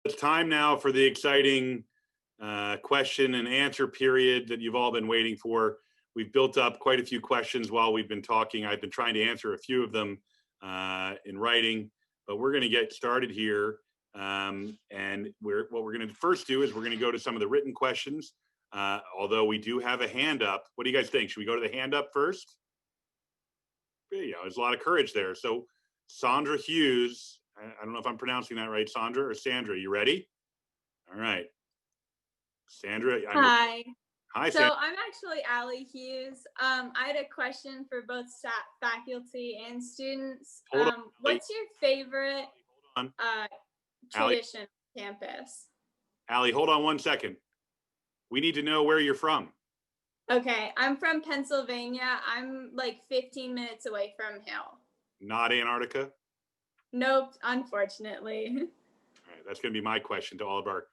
It's time now for the exciting question and answer period that you've all been waiting for. We've built up quite a few questions while we've been talking. I've been trying to answer a few of them in writing, but we're going to get started here. And what we're going to first do is we're going to go to some of the written questions. Although we do have a hand up. What do you guys think? Should we go to the hand up first? Yeah, there's a lot of courage there. So Sandra Hughes, I don't know if I'm pronouncing that right, Sandra or Sandra, you ready? All right. Sandra. Hi. Hi, So Sandra. I'm actually Allie Hughes. I had a question for both faculty and students. Hold on, what's your favorite hold on. tradition on campus? Allie, hold on one second. We need to know where you're from. Okay, I'm from Pennsylvania. I'm like 15 minutes away from Hill. Not Antarctica? Nope, unfortunately. All right, that's going to be my question to all of our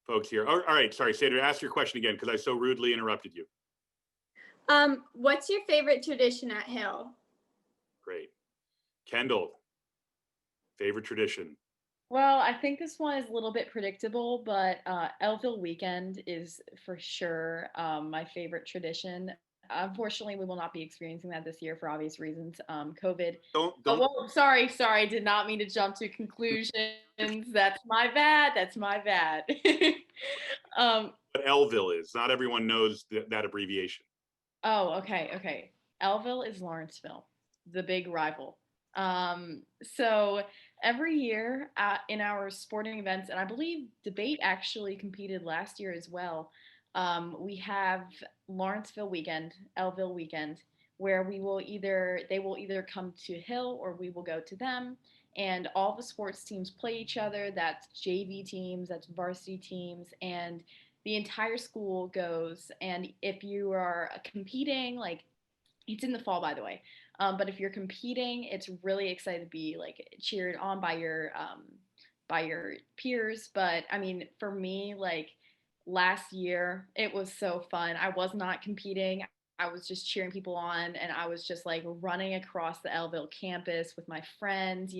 folks here. All right, sorry, Sandra, ask your question again because I so rudely interrupted you. What's your favorite tradition at Hill? Great. Kendall, favorite tradition? Well, I think this one is a little bit predictable, but Elville Weekend is for sure my favorite tradition. Unfortunately, we will not be experiencing that this year for obvious reasons. COVID. Don't. Oh, well, sorry. I did not mean to jump to conclusions. That's my bad. What Elville is. Not everyone knows that abbreviation. Oh, okay. Elville is Lawrenceville, the big rival. So every year in our sporting events, and I believe debate actually competed last year as well, we have Lawrenceville Weekend, Elville Weekend, where they will either come to Hill or we will go to them, and all the sports teams play each other. That's JV teams, that's varsity teams, and the entire school goes. And if you are competing, like, it's in the fall, by the way. But if you're competing, it's really exciting to be like cheered on by your peers. But I mean, for me, like last year, it was so fun. I was not competing. I was just cheering people on, and I was just like running across the Elville campus with my friends,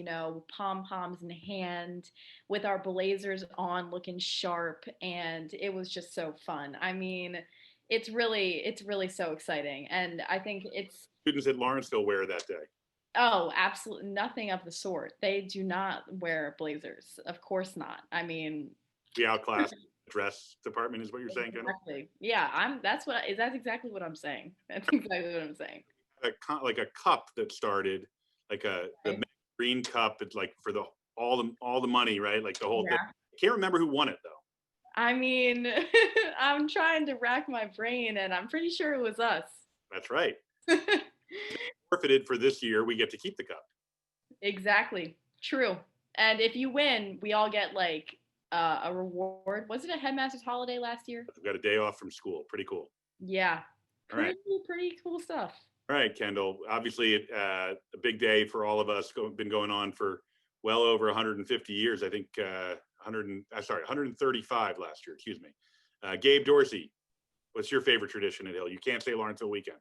pom poms in hand, with our blazers on, looking sharp, and it was just so fun. I mean, it's really so exciting, and I think it's Students at Lawrenceville wear that day. Oh, absolutely nothing of the sort. They do not wear blazers. Of course not. I mean, the outclass dress department is what you're saying, Kendall? Exactly. Yeah, that's exactly what I'm saying. That's exactly what I'm saying. Like a cup that started, like the green cup. It's like for all the money, right? Like the whole thing. I can't remember who won it though. I mean, I'm trying to rack my brain, and I'm pretty sure it was us. That's right. Forfeited for this year, we get to keep the cup. Exactly. True. And if you win, we all get like a reward. Was it a headmaster's holiday last year? We've got a day off from school. Pretty cool. Yeah. Pretty cool stuff. All right, Kendall. Obviously, a big day for all of us. Been going on for well over 150 years. I think 135 last year. Excuse me. Gabe Dorsey, what's your favorite tradition at Hill? You can't say Lawrenceville Weekend.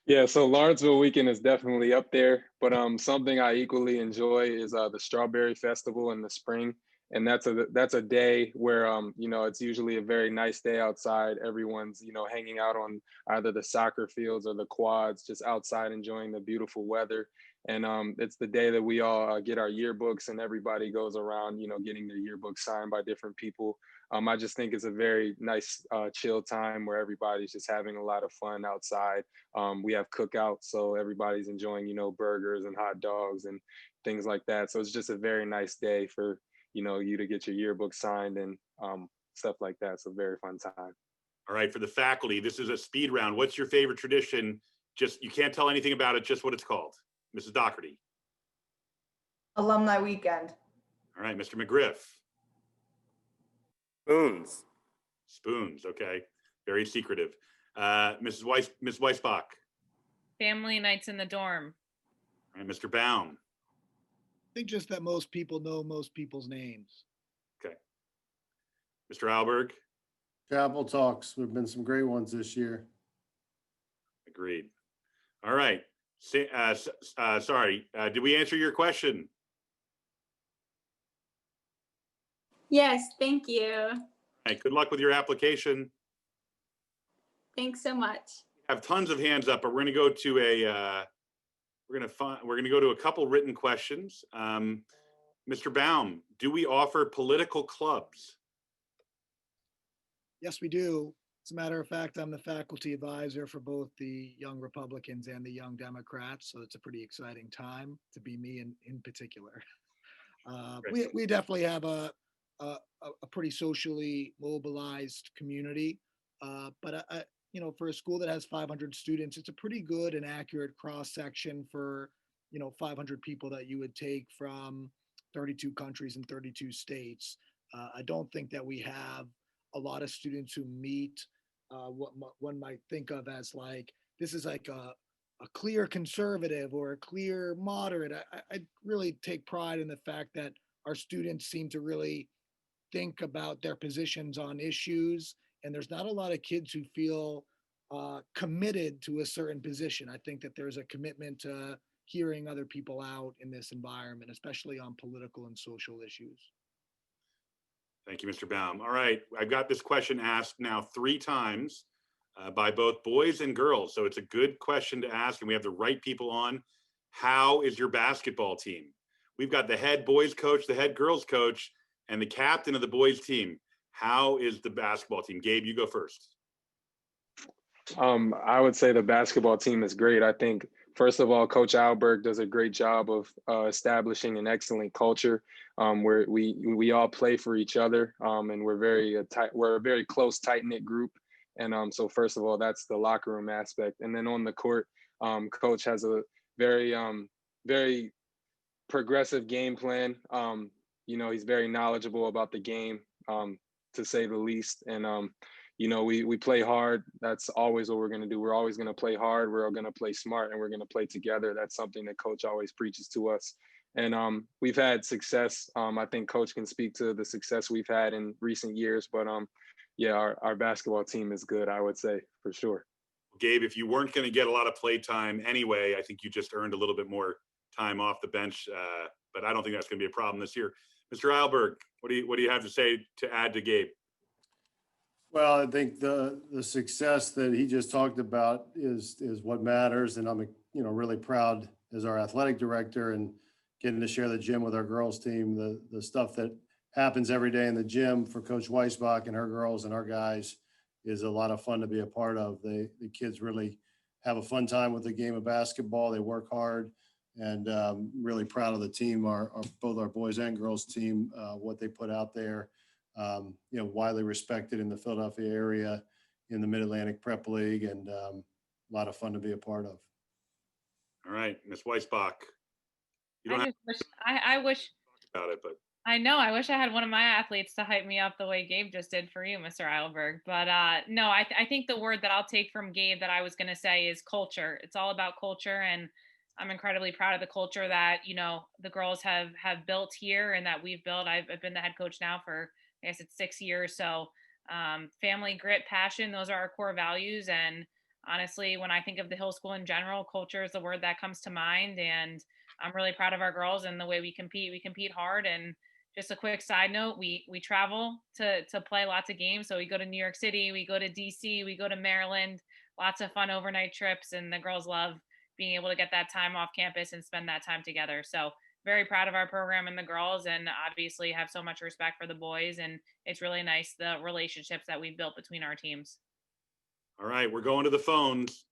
Yeah, so Lawrenceville Weekend is definitely up there, but something I equally enjoy is the Strawberry Festival in the spring, and that's a day where it's usually a very nice day outside. Everyone's hanging out on either the soccer fields or the quads, just outside enjoying the beautiful weather. And it's the day that we all get our yearbooks, and everybody goes around getting their yearbook signed by different people. I just think it's a very nice chill time where everybody's just having a lot of fun outside. We have cookouts, so everybody's enjoying burgers and hot dogs and things like that. So it's just a very nice day for you to get your yearbook signed and stuff like that. So very fun time. All right, for the faculty, this is a speed round. What's your favorite tradition? Just, you can't tell anything about it, just what it's called. Mrs. Doherty. Alumni Weekend. All right, Mr. McGriff. Spoons. Spoons, okay. Very secretive. Ms. Weisbach. Family nights in the dorm. All right, Mr. Baum. I think just that most people know most people's names. Okay. Mr. Alberg. Chapel talks. There have been some great ones this year. Agreed. All right. Sorry. Did we answer your question? Yes, thank you. All right, good luck with your application. Thanks so much. I have tons of hands up, but we're going to go to a couple written questions. Mr. Baum, do we offer political clubs? Yes, we do. As a matter of fact, I'm the faculty advisor for both the Young Republicans and the Young Democrats, so it's a pretty exciting time to be me in particular. We definitely have a pretty socially mobilized community, but for a school that has 500 students, it's a pretty good and accurate cross section for 500 people that you would take from 32 countries and 32 states. I don't think that we have a lot of students who meet what one might think of as like this is like a clear conservative or a clear moderate. I really take pride in the fact that our students seem to really think about their positions on issues, and there's not a lot of kids who feel committed to a certain position. I think that there's a commitment to hearing other people out in this environment, especially on political and social issues. Thank you, Mr. Baum. All right, I've got this question asked now 3 times by both boys and girls. So it's a good question to ask, and we have the right people on. How is your basketball team? We've got the head boys coach, the head girls coach, and the captain of the boys team. How is the basketball team? Gabe, you go first. I would say the basketball team is great. I think, first of all, Coach Alberg does a great job of establishing an excellent culture where we all play for each other, and we're a very close, tight-knit group. And so, first of all, that's the locker room aspect. And then on the court, Coach has a very, very progressive game plan. He's very knowledgeable about the game, to say the least. And we play hard. That's always what we're going to do. We're always going to play hard. We're going to play smart, and we're going to play together. That's something that Coach always preaches to us. And we've had success. I think Coach can speak to the success we've had in recent years. But our basketball team is good, I would say, for sure. Gabe, if you weren't going to get a lot of play time anyway, I think you just earned a little bit more time off the bench. But I don't think that's going to be a problem this year. Mr. Eilberg, what do you have to say to add to Gabe? Well, I think the success that he just talked about is what matters, and I'm really proud as our athletic director and getting to share the gym with our girls team. The stuff that happens every day in the gym for Coach Weisbach and her girls and our guys is a lot of fun to be a part of. The kids really have a fun time with the game of basketball. They work hard, and really proud of the team, both our boys and girls team, what they put out there. Widely respected in the Philadelphia area, in the Mid-Atlantic Prep League, and a lot of fun to be a part of. All right, Ms. Weisbach. I wish about it, but I know. I wish I had one of my athletes to hype me up the way Gabe just did for you, Mr. Eilberg. But no, I think the word that I'll take from Gabe that I was going to say is culture. It's all about culture, and I'm incredibly proud of the culture that the girls have built here and that we've built. I've been the head coach now for, I guess it's 6 years. So family, grit, passion, those are our core values. And honestly, when I think of the Hill School in general, culture is the word that comes to mind. And I'm really proud of our girls and the way we compete hard. And just a quick side note, we travel to play lots of games. So we go to New York City, we go to DC, we go to Maryland, lots of fun overnight trips. And the girls love being able to get that time off campus and spend that time together. So very proud of our program and the girls, and obviously have so much respect for the boys. And it's really nice, the relationships that we've built between our teams. All right, we're going to the phones.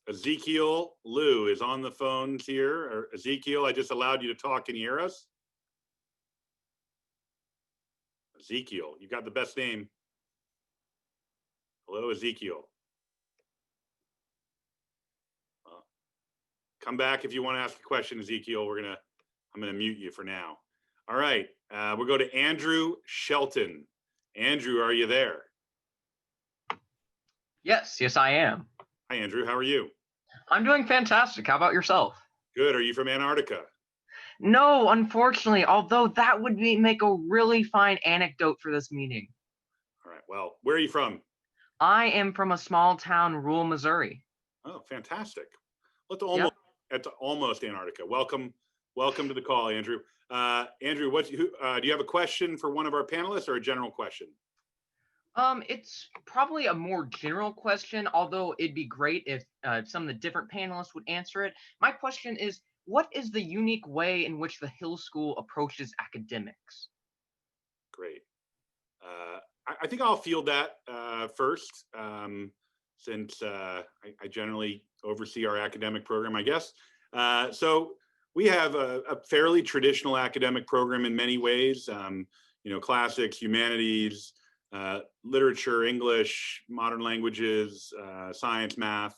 Ezekiel Liu is on the phones here. Ezekiel, I just allowed you to talk. Can you hear us? Ezekiel, you got the best name. Hello, Ezekiel. Come back if you want to ask a question, Ezekiel. I'm gonna mute you for now. All right, we'll go to Andrew Shelton. Andrew, are you there? Yes, I am. Hi, Andrew. How are you? I'm doing fantastic. How about yourself? Good. Are you from Antarctica? No, unfortunately, although that would make a really fine anecdote for this meeting. All right. Well, where are you from? I am from a small town, rural Missouri. Oh, fantastic. Well, it's almost Antarctica. Welcome Welcome to the call, Andrew. Andrew, do you have a question for one of our panelists or a general question? It's probably a more general question, although it'd be great if some of the different panelists would answer it. My question is, what is the unique way in which the Hill School approaches academics? Great. I think I'll field that first, since I generally oversee our academic program, I guess. So we have a fairly traditional academic program in many ways, classics, humanities, literature, English, modern languages, science, math,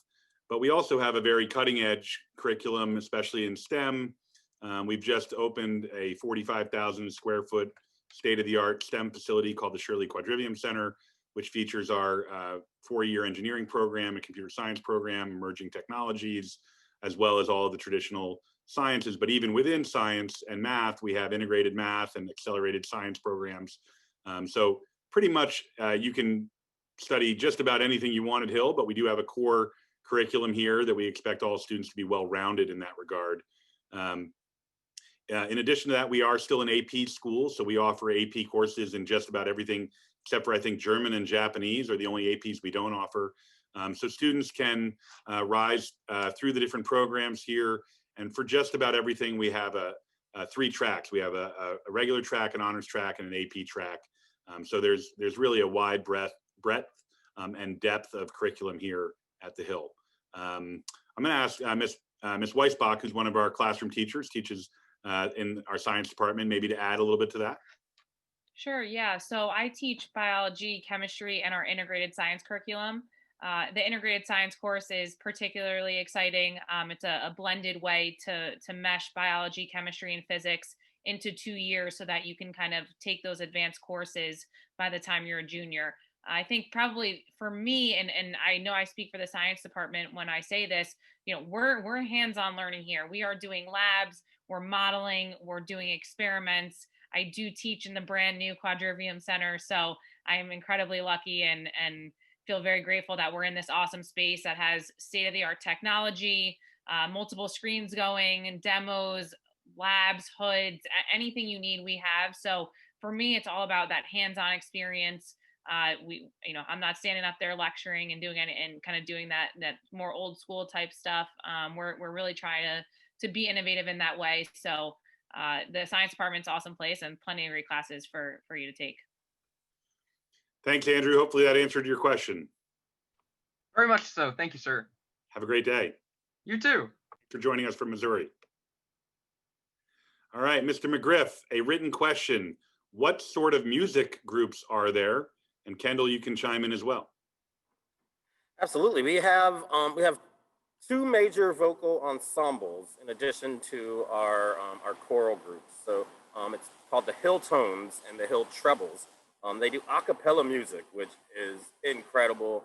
but we also have a very cutting edge curriculum, especially in STEM. We've just opened a 45,000 square foot state-of-the-art STEM facility called the Shirley Quadrivium Center, which features our 4-year engineering program, a computer science program, emerging technologies, as well as all of the traditional sciences. But even within science and math, we have integrated math and accelerated science programs. So pretty much you can study just about anything you want at Hill, but we do have a core curriculum here that we expect all students to be well-rounded in that regard. In addition to that, we are still an AP school, so we offer AP courses in just about everything, except for I think German and Japanese are the only APs we don't offer. So students can rise through the different programs here, and for just about everything, we have 3 tracks. We have a regular track, an honors track, and an AP track. So there's really a wide breadth and depth of curriculum here at the Hill. I'm going to ask Ms. Weisbach, who's one of our classroom teachers, teaches in our science department, maybe to add a little bit to that. Sure, yeah. So I teach biology, chemistry, and our integrated science curriculum. The integrated science course is particularly exciting. It's a blended way to mesh biology, chemistry, and physics into 2 years so that you can kind of take those advanced courses by the time you're a junior. I think probably for me, and I know I speak for the science department when I say this, we're hands-on learning here. We are doing labs, we're modeling, we're doing experiments. I do teach in the brand new Quadrivium Center, so I am incredibly lucky and feel very grateful that we're in this awesome space that has state-of-the-art technology, multiple screens going, and demos, labs, hoods, anything you need, we have. So for me, it's all about that hands-on experience. I'm not standing up there lecturing and doing and kind of doing that more old school type stuff. We're really trying to be innovative in that way. So the science department's an awesome place and plenty of great classes for you to take. Thanks, Andrew. Hopefully that answered your question. Very much so. Thank you, sir. Have a great day. You too. For joining us from Missouri. All right, Mr. McGriff, a written question. What sort of music groups are there? And Kendall, you can chime in as well. Absolutely. We have 2 major vocal ensembles in addition to our choral groups. So it's called the Hill Tones and the Hill Trebles. They do a cappella music, which is incredible.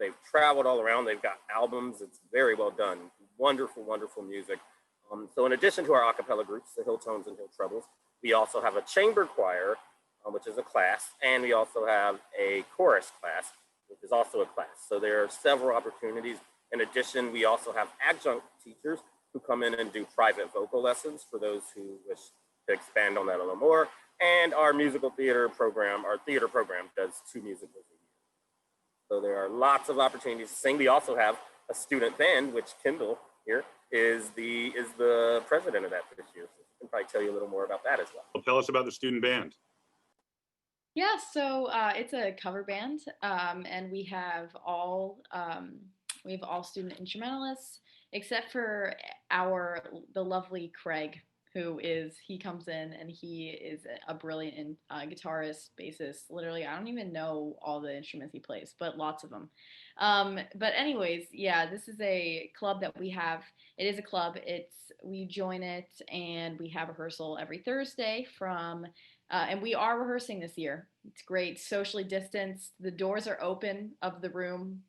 They've traveled all around. They've got albums. It's very well done. Wonderful, wonderful music. So in addition to our a cappella groups, the Hill Tones and Hill Trebles, we also have a chamber choir, which is a class, and we also have a chorus class, which is also a class. So there are several opportunities. In addition, we also have adjunct teachers who come in and do private vocal lessons for those who wish to expand on that a little more. And our musical theater program, our theater program, does 2 musicals a year. So there are lots of opportunities to sing. We also have a student band, which Kendall here is the president of that this year. So he can probably tell you a little more about that as well. Well, tell us about the student band. Yeah, so it's a cover band, and we have all student instrumentalists, except for the lovely Craig, he comes in and he is a brilliant guitarist, bassist. Literally, I don't even know all the instruments he plays, but lots of them. But anyways, yeah, this is a club that we have. It is a club. We join it and we have rehearsal every Thursday and we are rehearsing this year. It's great, socially distanced. The doors are open of the room.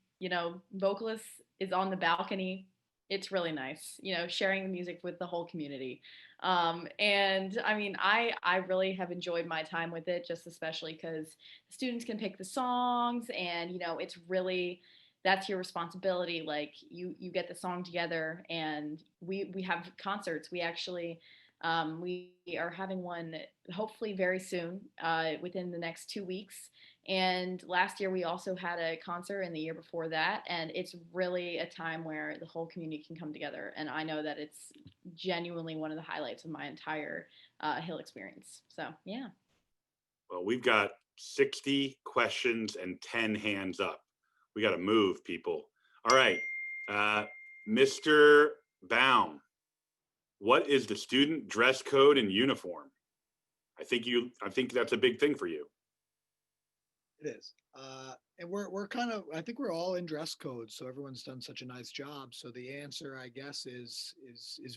Vocalist is on the balcony. It's really nice, sharing the music with the whole community. And I mean, I really have enjoyed my time with it, just especially because students can pick the songs and, it's really that's your responsibility. Like you get the song together, and we have concerts. We actually we are having one hopefully very soon, within the next 2 weeks. And last year we also had a concert, and the year before that. And it's really a time where the whole community can come together. And I know that it's genuinely one of the highlights of my entire Hill experience. So yeah. Well, we've got 60 questions and 10 hands up. We got to move, people. All right, Mr. Baum, what is the student dress code and uniform? I think that's a big thing for you. It is. And we're kind of, I think we're all in dress code, so everyone's done such a nice job. So the answer, I guess, is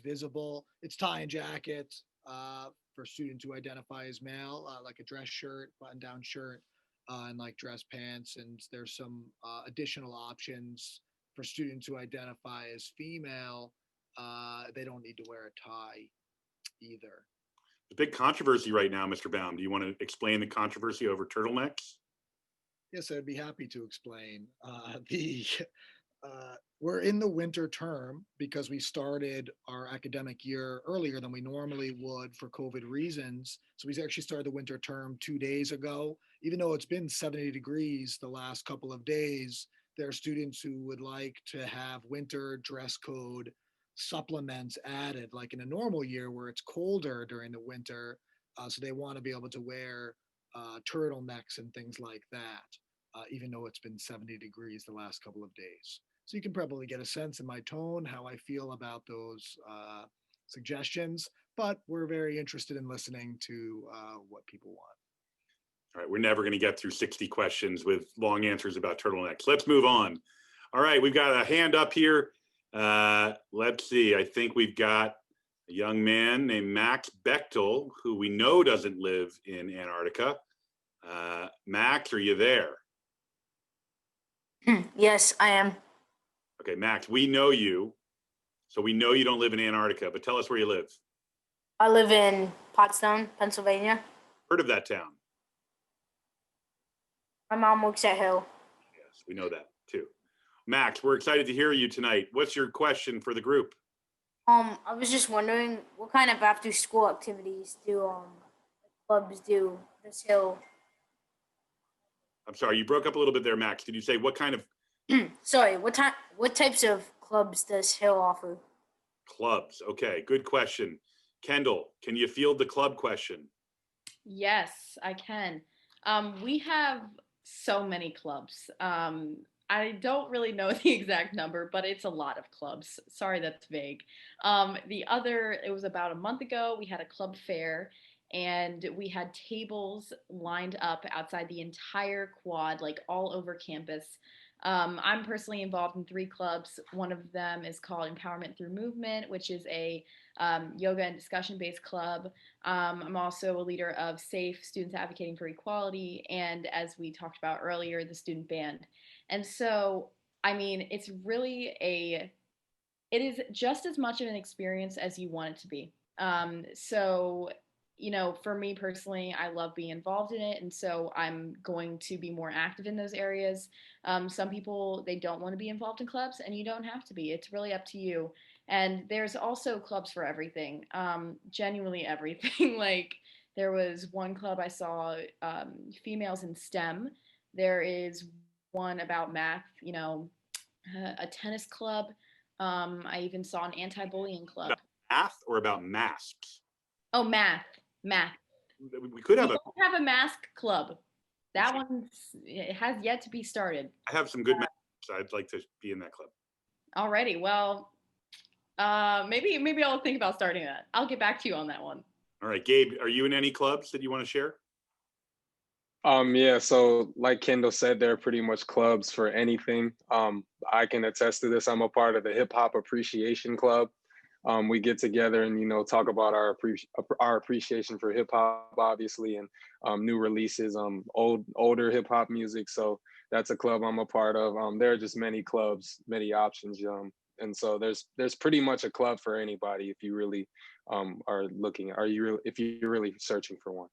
visible. It's tie and jacket for students who identify as male, like a dress shirt, button-down shirt, and like dress pants. And there's some additional options for students who identify as female. They don't need to wear a tie either. The big controversy right now, Mr. Baum. Do you want to explain the controversy over turtlenecks? Yes, I'd be happy to explain. We're in the winter term because we started our academic year earlier than we normally would for COVID reasons. So we actually started the winter term 2 days ago. Even though it's been 70 degrees the last couple of days, there are students who would like to have winter dress code supplements added, like in a normal year where it's colder during the winter. So they want to be able to wear turtlenecks and things like that, even though it's been 70 degrees the last couple of days. So you can probably get a sense in my tone how I feel about those suggestions, but we're very interested in listening to what people want. All right, we're never going to get through 60 questions with long answers about turtlenecks. Let's move on. All right, we've got a hand up here. Let's see, I think we've got a young man named Max Bechtel, who we know doesn't live in Antarctica. Max, are you there? Yes, I am. Okay, Max, we know you. So we know you don't live in Antarctica, but tell us where you live. I live in Pottstown, Pennsylvania. Heard of that town? My mom works at Hill. Yes, we know that too. Max, we're excited to hear you tonight. What's your question for the group? I was just wondering what kind of after school activities do clubs do this Hill? I'm sorry, you broke up a little bit there, Max. Did you say what kind of Sorry, what types of clubs does Hill offer? clubs? Okay, good question. Kendall, can you field the club question? Yes, I can. We have so many clubs. I don't really know the exact number, but it's a lot of clubs. Sorry, that's vague. It was about a month ago, we had a club fair, and we had tables lined up outside the entire quad, like all over campus. I'm personally involved in 3 clubs. One of them is called Empowerment Through Movement, which is a yoga and discussion-based club. I'm also a leader of SAFE, Students Advocating for Equality, and as we talked about earlier, the student band. And so, I mean, it is just as much of an experience as you want it to be. So, you know, for me personally, I love being involved in it. And so I'm going to be more active in those areas. Some people, they don't want to be involved in clubs, and you don't have to be. It's really up to you. And there's also clubs for everything, genuinely everything. Like there was one club I saw, females in STEM. There is one about math, you know, a tennis club. I even saw an anti-bullying club. About math or about masks? Oh, math. We could have We don't have a mask club. That one has yet to be started. I have some good masks. I'd like to be in that club. Alrighty, well, maybe I'll think about starting that. I'll get back to you on that one. All right, Gabe, are you in any clubs that you want to share? Yeah, so like Kendall said, there are pretty much clubs for anything. I can attest to this. I'm a part of the Hip Hop Appreciation Club. We get together and, you know, talk about our appreciation for hip hop, obviously, and new releases, older hip hop music. So that's a club I'm a part of. There are just many clubs, many options. And so there's pretty much a club for anybody if you really are looking, if you're really searching for one.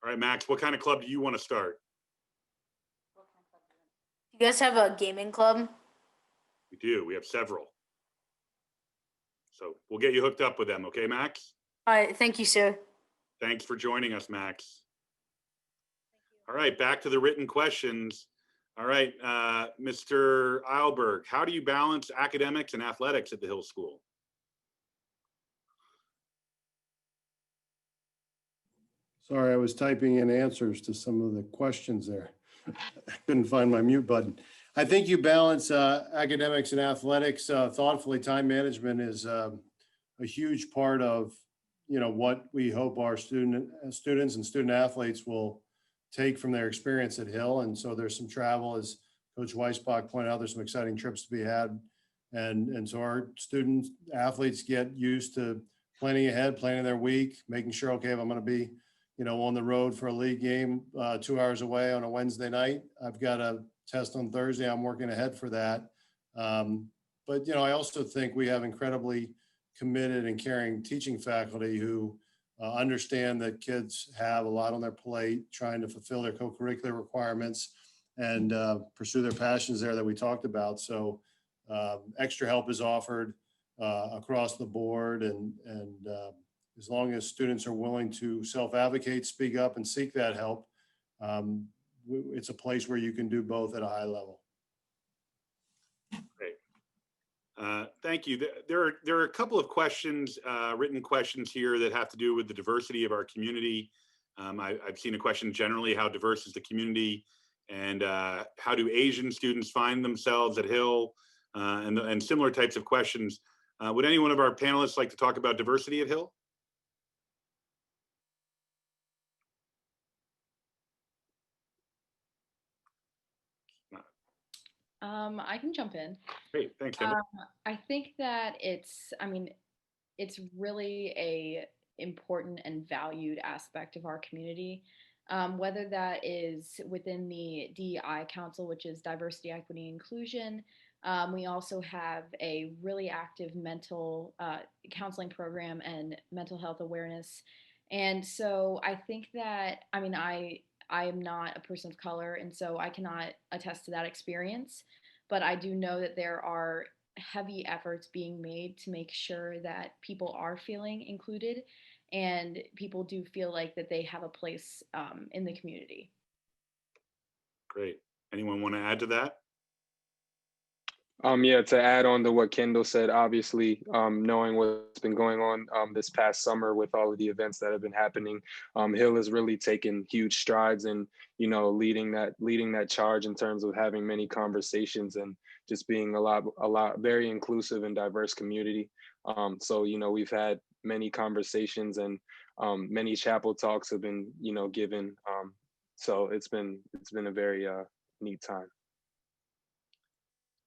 All right, Max, what kind of club do you want to start? You You guys have a gaming club? We do. We have several. So we'll get you hooked up with them. Okay, Max? All right, thank you, sir. Thanks for joining us, Max. All right, back to the written questions. All right, Mr. Eilberg, how do you balance academics and athletics at the Hill School? Sorry, I was typing in answers to some of the questions there. I couldn't find my mute button. I think you balance academics and athletics thoughtfully. Time management is a huge part of, what we hope our students and student athletes will take from their experience at Hill. And so there's some travel, as Coach Weisbach pointed out, there's some exciting trips to be had. And so our student athletes get used to planning ahead, planning their week, making sure, okay, if I'm going to be, on the road for a league game 2 hours away on a Wednesday night, I've got a test on Thursday, I'm working ahead for that. But, I also think we have incredibly committed and caring teaching faculty who understand that kids have a lot on their plate, trying to fulfill their co-curricular requirements and pursue their passions there that we talked about. So extra help is offered across the board. And as long as students are willing to self-advocate, speak up, and seek that help, it's a place where you can do both at a high level. Great. Thank you. There are a couple of questions, written questions here that have to do with the diversity of our community. I've seen a question generally, how diverse is the community, and how do Asian students find themselves at Hill, and similar types of questions. Would any one of our panelists like to talk about diversity at Hill? I can jump in. Great, thanks, Kendall. I think that it's really a important and valued aspect of our community, whether that is within the DEI Council, which is Diversity, Equity, Inclusion. We also have a really active mental counseling program and mental health awareness. And so I think that, I am not a person of color, and so I cannot attest to that experience. But I do know that there are heavy efforts being made to make sure that people are feeling included and people do feel like that they have a place in the community. Great. Anyone want to add to that? Yeah, to add on to what Kendall said, obviously, knowing what's been going on this past summer with all of the events that have been happening, Hill has really taken huge strides in, leading that charge in terms of having many conversations and just being a lot very inclusive and diverse community. So, we've had many conversations and many chapel talks have been, given. So it's been a very neat time.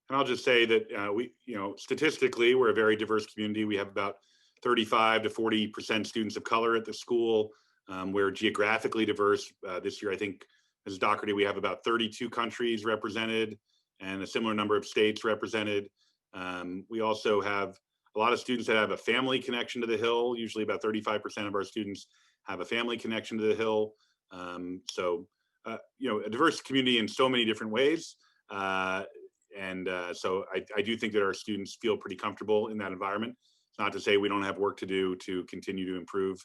And I'll just say that we, statistically, we're a very diverse community. We have about 35 to 40% students of color at the school. We're geographically diverse. This year, I think, as Doherty, we have about 32 countries represented and a similar number of states represented. We also have a lot of students that have a family connection to the Hill. Usually about 35% of our students have a family connection to the Hill. So, a diverse community in so many different ways. So I do think that our students feel pretty comfortable in that environment. It's not to say we don't have work to do to continue to improve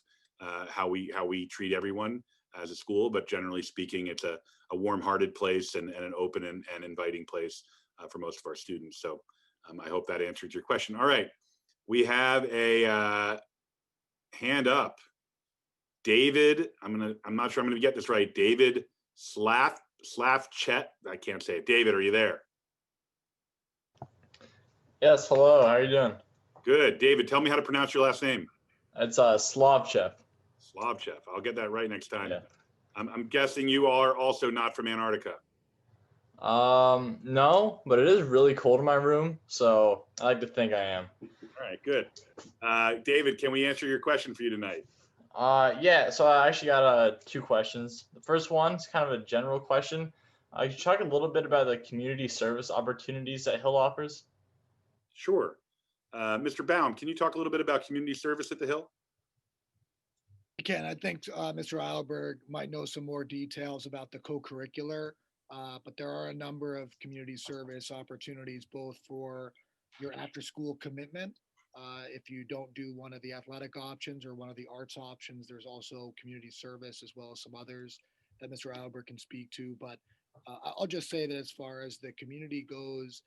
how we treat everyone as a school, but generally speaking, it's a warm-hearted place and an open and inviting place for most of our students. So I hope that answered your question. All right, we have a hand up. David, I'm not sure I'm gonna get this right. David Slavchet, I can't say it. David, are you there? Yes, hello, how are you doing? Good. David, tell me how to pronounce your last name. It's Slavchev. Slavchev. I'll get that right next time. Yeah. I'm guessing you are also not from Antarctica. No, but it is really cold in my room, so I like to think I am. All right, good. David, can we answer your question for you tonight? Yeah, so I actually got 2 questions. The first one is kind of a general question. Could you talk a little bit about the community service opportunities that Hill offers? Sure. Mr. Baum, can you talk a little bit about community service at the Hill? I can. I think Mr. Eilberg might know some more details about the co-curricular but there are a number of community service opportunities, both for your after-school commitment. If you don't do one of the athletic options or one of the arts options, there's also community service as well as some others that Mr. Albert can speak to. But I'll just say that as far as the community goes,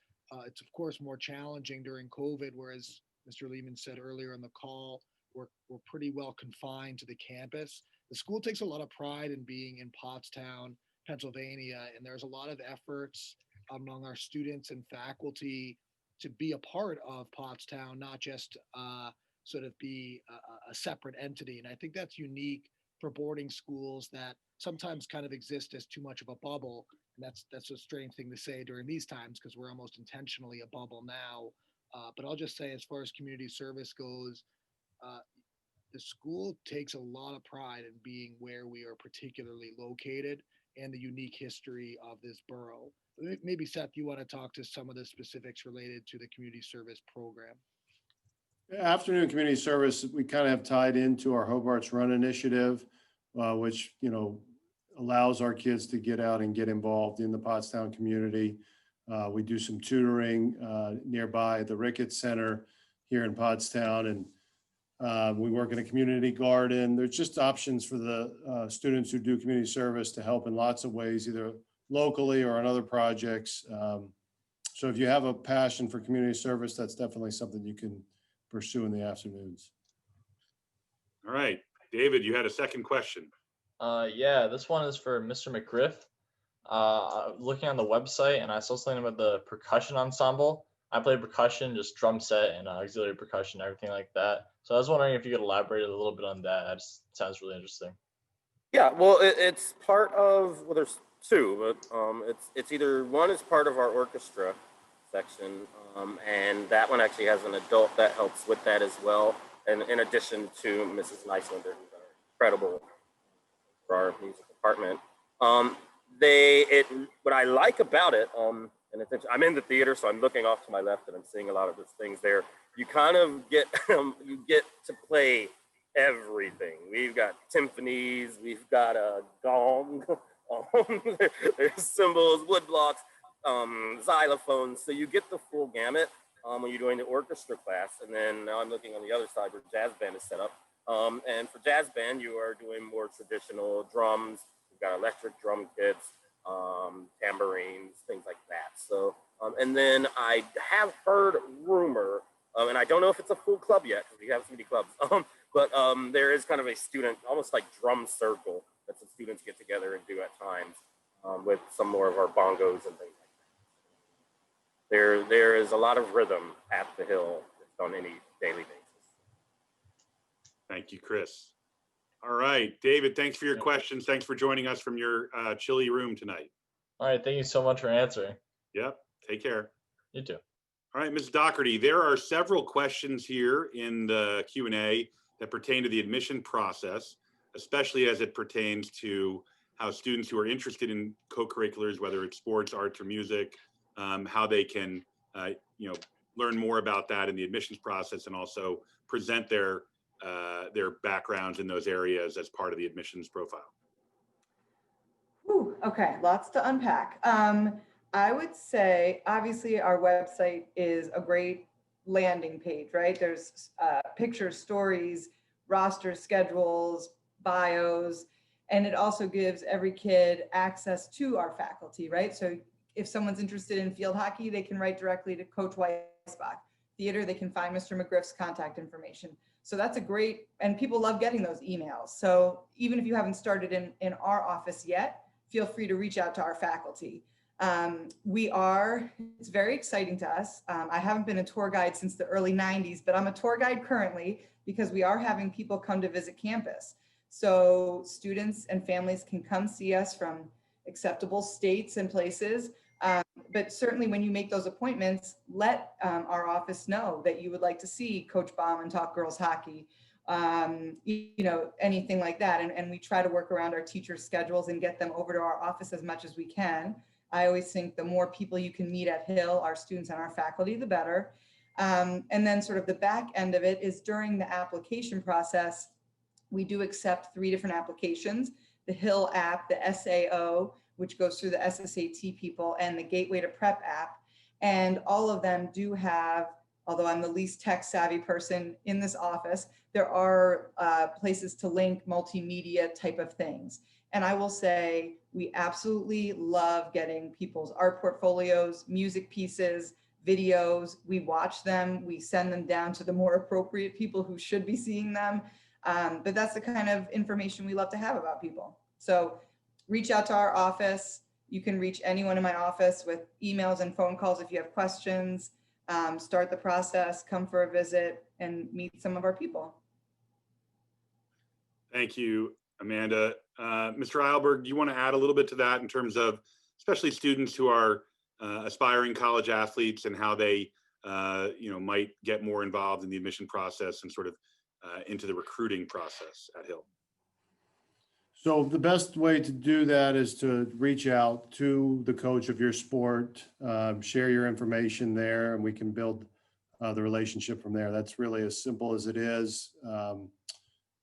it's of course more challenging during COVID, whereas Mr. Lehman said earlier in the call, we're pretty well confined to the campus. The school takes a lot of pride in being in Pottstown, Pennsylvania, and there's a lot of efforts among our students and faculty to be a part of Pottstown, not just sort of be a separate entity. And I think that's unique for boarding schools that sometimes kind of exist as too much of a bubble. And that's a strange thing to say during these times because we're almost intentionally a bubble now. But I'll just say, as far as community service goes, the school takes a lot of pride in being where we are particularly located and the unique history of this borough. Maybe Seth, you want to talk to some of the specifics related to the community service program. Afternoon community service, we kind of have tied into our Hobart's Run initiative, which, allows our kids to get out and get involved in the Pottstown community. We do some tutoring nearby the Ricketts Center here in Pottstown, and we work in a community garden. There's just options for the students who do community service to help in lots of ways, either locally or on other projects. So if you have a passion for community service, that's definitely something you can pursue in the afternoons. All right, David, you had a second question. Yeah, this one is for Mr. McGriff. Looking on the website, and I saw something about the percussion ensemble. I play percussion, just drum set and auxiliary percussion, everything like that. So I was wondering if you could elaborate a little bit on that. That just sounds really interesting. Yeah, well, it's part of, well, there's two, but it's either one is part of our orchestra section, and that one actually has an adult that helps with that as well. And in addition to Mrs. Neislinder, who's incredible for our music department. What I like about it, and I'm in the theater, so I'm looking off to my left and I'm seeing a lot of those things there. You kind of get, you get to play everything. We've got timpanis, we've got a gong, there's cymbals, wood blocks, xylophones. So you get the full gamut when you're doing the orchestra class. And then now I'm looking on the other side where jazz band is set up. And for jazz band, you are doing more traditional drums. We've got electric drum kits, tambourines, things like that. So, and then I have heard rumor, and I don't know if it's a full club yet because we have so many clubs, but there is kind of a student, almost like drum circle that some students get together and do at times with some more of our bongos and things like that. There is a lot of rhythm at the Hill on any daily basis. Thank you, Chris. All right, David, thanks for your questions. Thanks for joining us from your chilly room tonight. All right, thank you so much for answering. Yep, take care. You too. All right, Ms. Doherty, there are several questions here in the Q&A that pertain to the admission process, especially as it pertains to how students who are interested in co-curriculars, whether it's sports, arts, or music, how they can learn more about that in the admissions process and also present their backgrounds in those areas as part of the admissions profile. Ooh, okay, lots to unpack. I would say, obviously, our website is a great landing page, right? There's pictures, stories, rosters, schedules, bios, and it also gives every kid access to our faculty, right? So if someone's interested in field hockey, they can write directly to Coach Weisbach. Theater, they can find Mr. McGriff's contact information. So that's a great, and people love getting those emails. So even if you haven't started in our office yet, feel free to reach out to our faculty. It's very exciting to us. I haven't been a tour guide since the early 90s, but I'm a tour guide currently because we are having people come to visit campus. So students and families can come see us from acceptable states and places. But certainly when you make those appointments, let our office know that you would like to see Coach Bauman talk girls hockey, anything like that. And we try to work around our teachers' schedules and get them over to our office as much as we can. I always think the more people you can meet at Hill, our students and our faculty, the better. And then sort of the back end of it is during the application process, we do accept 3 different applications: the Hill app, the SAO, which goes through the SSAT people, and the Gateway to Prep app. And all of them do have, although I'm the least tech savvy person in this office, there are places to link multimedia type of things. And I will say, we absolutely love getting people's art portfolios, music pieces, videos. We watch them, we send them down to the more appropriate people who should be seeing them. But that's the kind of information we love to have about people. So reach out to our office. You can reach anyone in my office with emails and phone calls if you have questions. Start the process, come for a visit, and meet some of our people. Thank you, Amanda. Mr. Eilberg, do you want to add a little bit to that in terms of especially students who are aspiring college athletes and how they might get more involved in the admission process and sort of into the recruiting process at Hill? So the best way to do that is to reach out to the coach of your sport, share your information there, and we can build the relationship from there. That's really as simple as it is.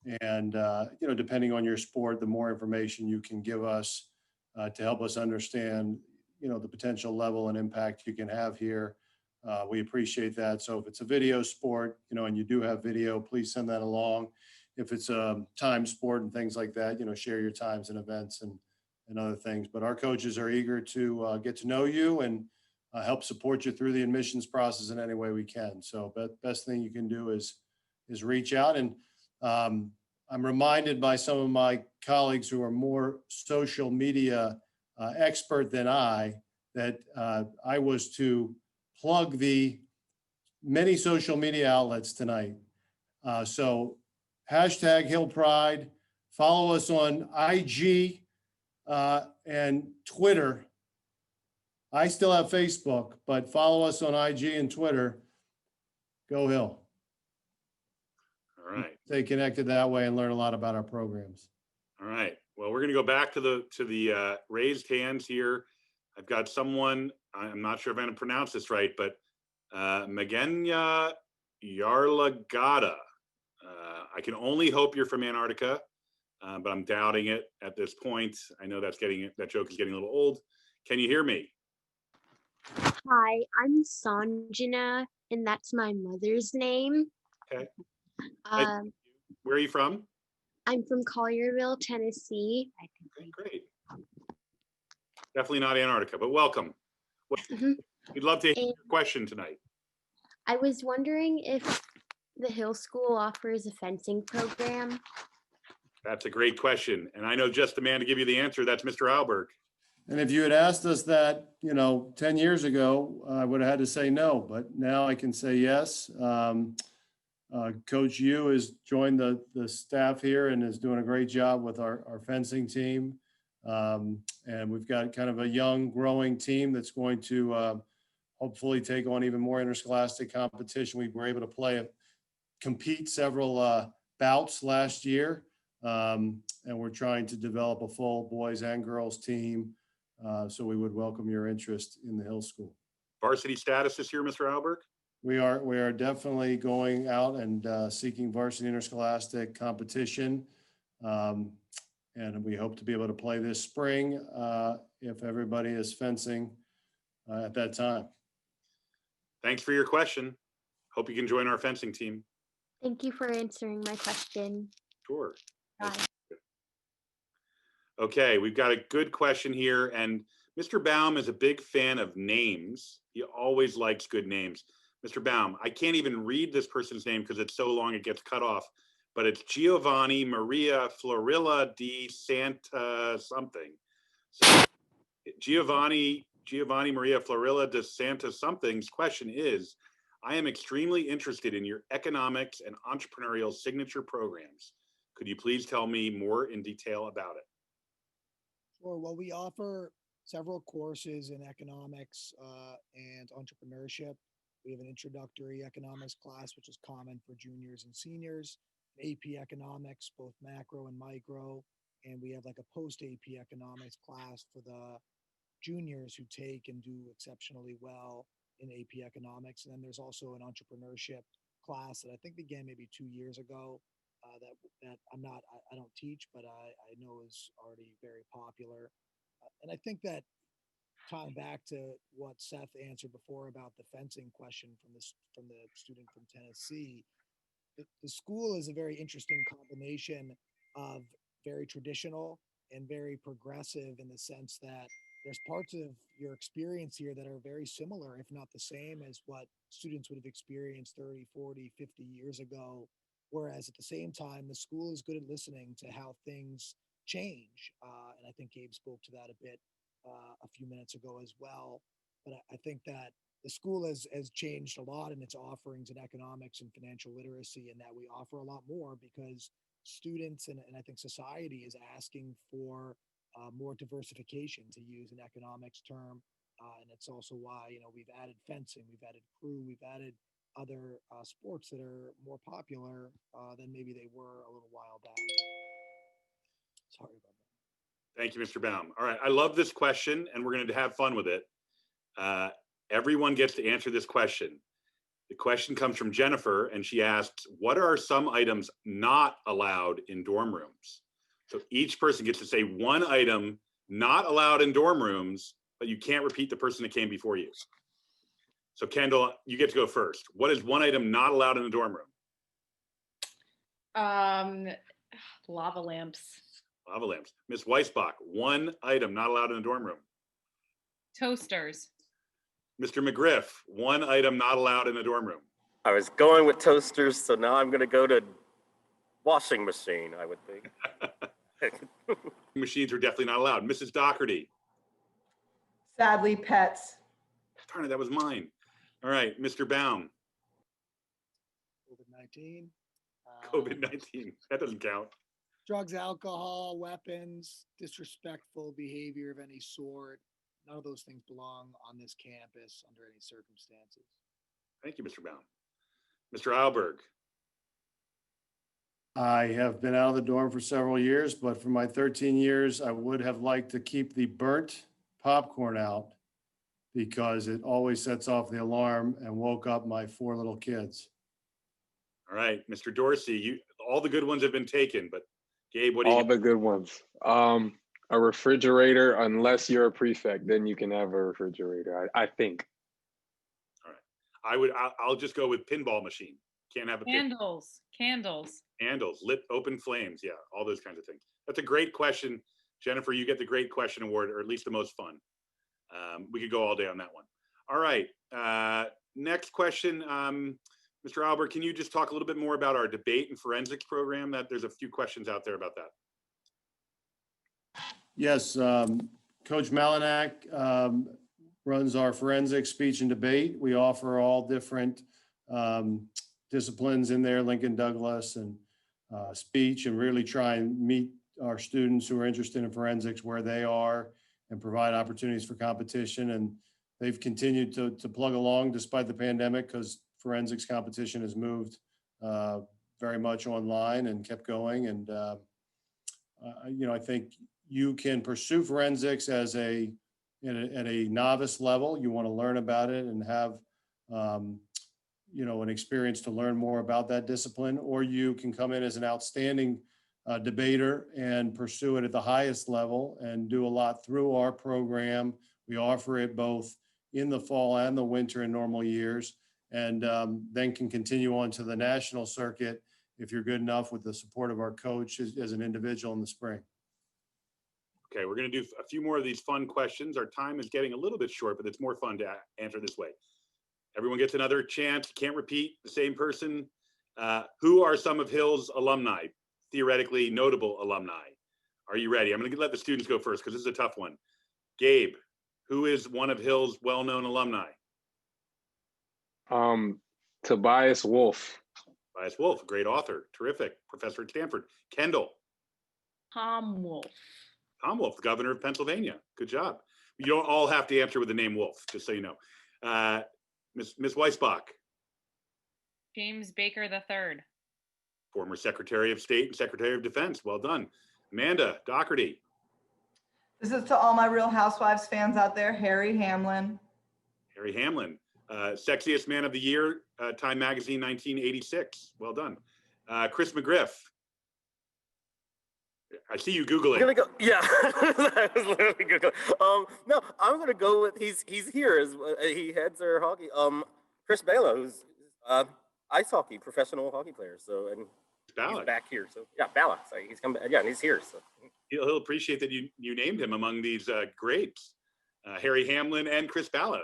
Depending on your sport, the more information you can give us to help us understand, the potential level and impact you can have here. We appreciate that. So if it's a video sport, and you do have video, please send that along. If it's a time sport and things like that, share your times and events and other things. But our coaches are eager to get to know you and help support you through the admissions process in any way we can. So best thing you can do is reach out. And I'm reminded by some of my colleagues who are more social media expert than I, that I was to plug the many social media outlets tonight. So hashtag Hill Pride, follow us on IG and Twitter. I still have Facebook, but follow us on IG and Twitter. Go Hill. All right. Stay connected that way and learn a lot about our programs. All right. Well, we're going to go back to the raised hands here. I've got someone, I'm not sure if I'm going to pronounce this right, but Magenia Yarlagada. I can only hope you're from Antarctica, but I'm doubting it at this point. I know that joke is getting a little old. Can you hear me? Hi, I'm Sanjana, and that's my mother's name. Okay. Um, Where are you from? I'm from Collierville, Tennessee. Okay, great. Definitely not Antarctica, but welcome. We'd love to hear your question tonight. I was wondering if the Hill School offers a fencing program. That's a great question. And I know just the man to give you the answer. That's Mr. Eilberg. And if you had asked us that, 10 years ago, I would have had to say no, but now I can say yes. Coach Yu has joined the staff here and is doing a great job with our fencing team. And we've got kind of a young, growing team that's going to hopefully take on even more interscholastic competition. We were able to compete several bouts last year. And we're trying to develop a full boys and girls team. So we would welcome your interest in the Hill School. Varsity status this year, Mr. Eilberg? We are definitely going out and seeking varsity interscholastic competition. And we hope to be able to play this spring if everybody is fencing at that time. Thanks for your question. Hope you can join our fencing team. Thank you for answering my question. Sure. Bye. Okay, we've got a good question here. And Mr. Baum is a big fan of names. He always likes good names. Mr. Baum, I can't even read this person's name because it's so long it gets cut off, but it's Giovanni Maria Florilla di Santa something. So Giovanni Maria Florilla de Santa something's question is, I am extremely interested in your economics and entrepreneurial signature programs. Could you please tell me more in detail about it? Sure. Well, we offer several courses in economics and entrepreneurship. We have an introductory economics class, which is common for juniors and seniors, AP economics, both macro and micro. And we have like a post-AP economics class for the juniors who take and do exceptionally well in AP economics. And then there's also an entrepreneurship class that I think began maybe 2 years ago that I don't teach, but I know is already very popular. And I think that tying back to what Seth answered before about the fencing question from the student from Tennessee, the school is a very interesting combination of very traditional and very progressive in the sense that there's parts of your experience here that are very similar, if not the same, as what students would have experienced 30, 40, 50 years ago. Whereas at the same time, the school is good at listening to how things change. And I think Gabe spoke to that a bit a few minutes ago as well. But I think that the school has changed a lot in its offerings in economics and financial literacy, and that we offer a lot more because students and I think society is asking for more diversification, to use an economics term. And it's also why, we've added fencing, we've added crew, we've added other sports that are more popular than maybe they were a little while back. Sorry about that. Thank you, Mr. Baum. All right, I love this question, and we're going to have fun with it. Everyone gets to answer this question. The question comes from Jennifer, and she asks, what are some items not allowed in dorm rooms? So each person gets to say one item not allowed in dorm rooms, but you can't repeat the person that came before you. So Kendall, you get to go first. What is one item not allowed in the dorm room? Lava lamps. Lava lamps. Miss Weisbach, one item not allowed in the dorm room. Toasters. Mr. McGriff, one item not allowed in the dorm room. I was going with toasters, so now I'm going to go to washing machine, I would think. Machines are definitely not allowed. Mrs. Doherty. Sadly, pets. Darn it, that was mine. All right, Mr. Baum. COVID-19. COVID-19, that doesn't count. Drugs, alcohol, weapons, disrespectful behavior of any sort. None of those things belong on this campus under any circumstances. Thank you, Mr. Baum. Mr. Eilberg. I have been out of the dorm for several years, but for my 13 years, I would have liked to keep the burnt popcorn out because it always sets off the alarm and woke up my 4 little kids. All right, Mr. Dorsey, all the good ones have been taken, but Gabe, what do you All the good ones. A refrigerator, unless you're a prefect, then you can have a refrigerator, I think. All right. I'll just go with pinball machine. Can't have a Candles. Candles. Candles, lit open flames. Yeah, all those kinds of things. That's a great question. Jennifer, you get the great question award, or at least the most fun. We could go all day on that one. All right. Next question. Mr. Albert, can you just talk a little bit more about our debate and forensics program? That there's a few questions out there about that. Yes, Coach Malinak runs our forensics, speech, and debate. We offer all different disciplines in there, Lincoln Douglas and speech, and really try and meet our students who are interested in forensics where they are and provide opportunities for competition. And they've continued to plug along despite the pandemic because forensics competition has moved very much online and kept going. And, I think you can pursue forensics as at a novice level. You want to learn about it and have, an experience to learn more about that discipline, or you can come in as an outstanding debater and pursue it at the highest level and do a lot through our program. We offer it both in the fall and the winter in normal years, and then can continue on to the national circuit if you're good enough with the support of our coach as an individual in the spring. Okay, we're going to do a few more of these fun questions. Our time is getting a little bit short, but it's more fun to answer this way. Everyone gets another chance. Can't repeat the same person. Who are some of Hill's alumni, theoretically notable alumni? Are you ready? I'm going to let the students go first because this is a tough one. Gabe, who is one of Hill's well-known alumni? Tobias Wolff. Tobias Wolff, great author, terrific, professor at Stanford. Kendall. Tom Wolf. Tom Wolf, governor of Pennsylvania. Good job. You don't all have to answer with the name Wolf, just so you know. Ms. Weisbach. James Baker III. Former Secretary of State and Secretary of Defense. Well done. Amanda Doherty. This is to all my Real Housewives fans out there, Harry Hamlin. Harry Hamlin. Sexiest Man of the Year, Time Magazine, 1986. Well done. Chris McGriff. I see you I'm Googling. gonna go. Yeah, I was literally Googling. No, I'm gonna go with he's here. He heads our hockey. Chris Bala, who's ice hockey professional hockey player. So and he's Ballot. back here. So yeah, Bala. Sorry, he's come back. Yeah, and he's here. So He'll appreciate that you named him among these greats, Harry Hamlin and Chris Ballot.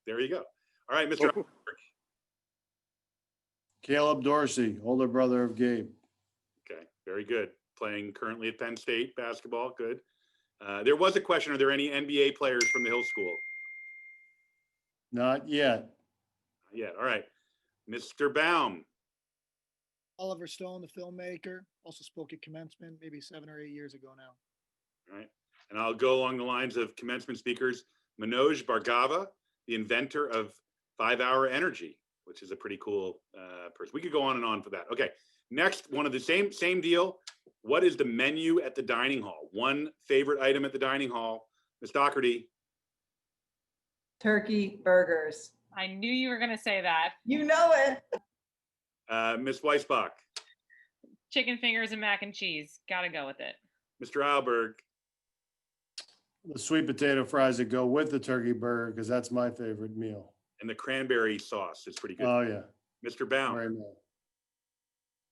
There you go. All right, Mr. Caleb Dorsey, older brother of Gabe. Okay, very good. Playing currently at Penn State basketball. Good. There was a question: are there any NBA players from the Hill School? Not yet. Not yet. All right, Mr. Baum. Oliver Stone, the filmmaker, also spoke at commencement maybe 7 or 8 years ago now. All right, and I'll go along the lines of commencement speakers. Manoj Bhargava, the inventor of 5-hour energy, which is a pretty cool person. We could go on and on for that. Okay, next, one of the same deal. What is the menu at the dining hall? One favorite item at the dining hall, Ms. Doherty. Turkey burgers. I knew you were going to say that. You know it. Ms. Weisbach. Chicken fingers and mac and cheese. Gotta go with it. Mr. Alberg. The sweet potato fries that go with the turkey burger, because that's my favorite meal. And the cranberry sauce is pretty good. Oh, yeah. Mr. Baum. Very nice.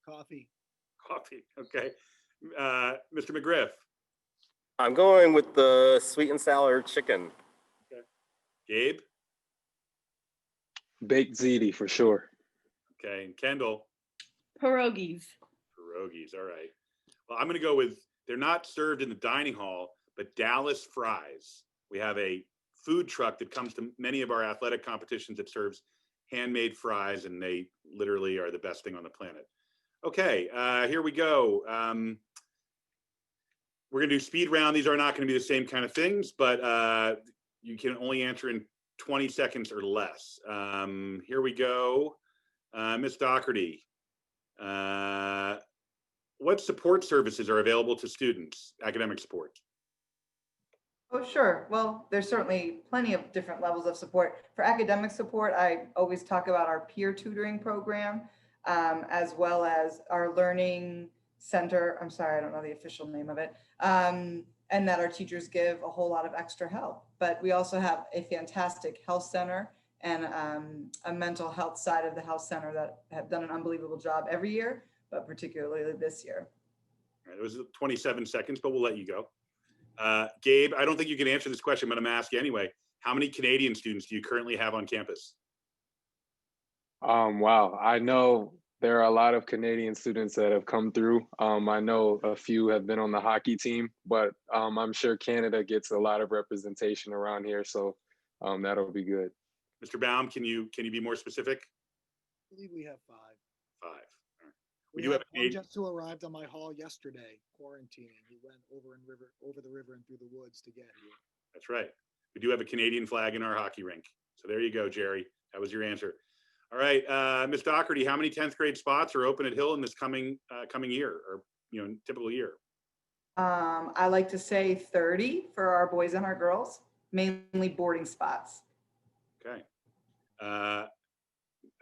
Coffee. Coffee. Okay. Mr. McGriff. I'm going with the sweet and sour chicken. Okay. Gabe. Baked ziti for sure. Okay. And Kendall. Pierogies. Pierogies. All right. Well, I'm going to go with, they're not served in the dining hall, but Dallas fries. We have a food truck that comes to many of our athletic competitions that serves handmade fries, and they literally are the best thing on the planet. Okay, here we go. We're going to do speed round. These are not going to be the same kind of things, but you can only answer in 20 seconds or less. Here we go. Ms. Doherty, what support services are available to students, academic support? Oh, sure. Well, there's certainly plenty of different levels of support. For academic support, I always talk about our peer tutoring program, as well as our learning center. I'm sorry, I don't know the official name of it. And that our teachers give a whole lot of extra help. But we also have a fantastic health center and a mental health side of the health center that have done an unbelievable job every year, but particularly this year. All right, it was 27 seconds, but we'll let you go. Gabe, I don't think you can answer this question, but I'm going to ask you anyway. How many Canadian students do you currently have on campus? Wow, I know there are a lot of Canadian students that have come through. I know a few have been on the hockey team, but I'm sure Canada gets a lot of representation around here, so that'll be good. Mr. Baum, can you be more specific? I believe we have 5. 5. All right. We do have one just who arrived on my hall yesterday, quarantining. He went over the river and through the woods to get here. That's right. We do have a Canadian flag in our hockey rink. So there you go, Jerry. That was your answer. All right, Ms. Doherty, how many 10th grade spots are open at Hill in this coming year, or typical year? I like to say 30 for our boys and our girls, mainly boarding spots. Okay.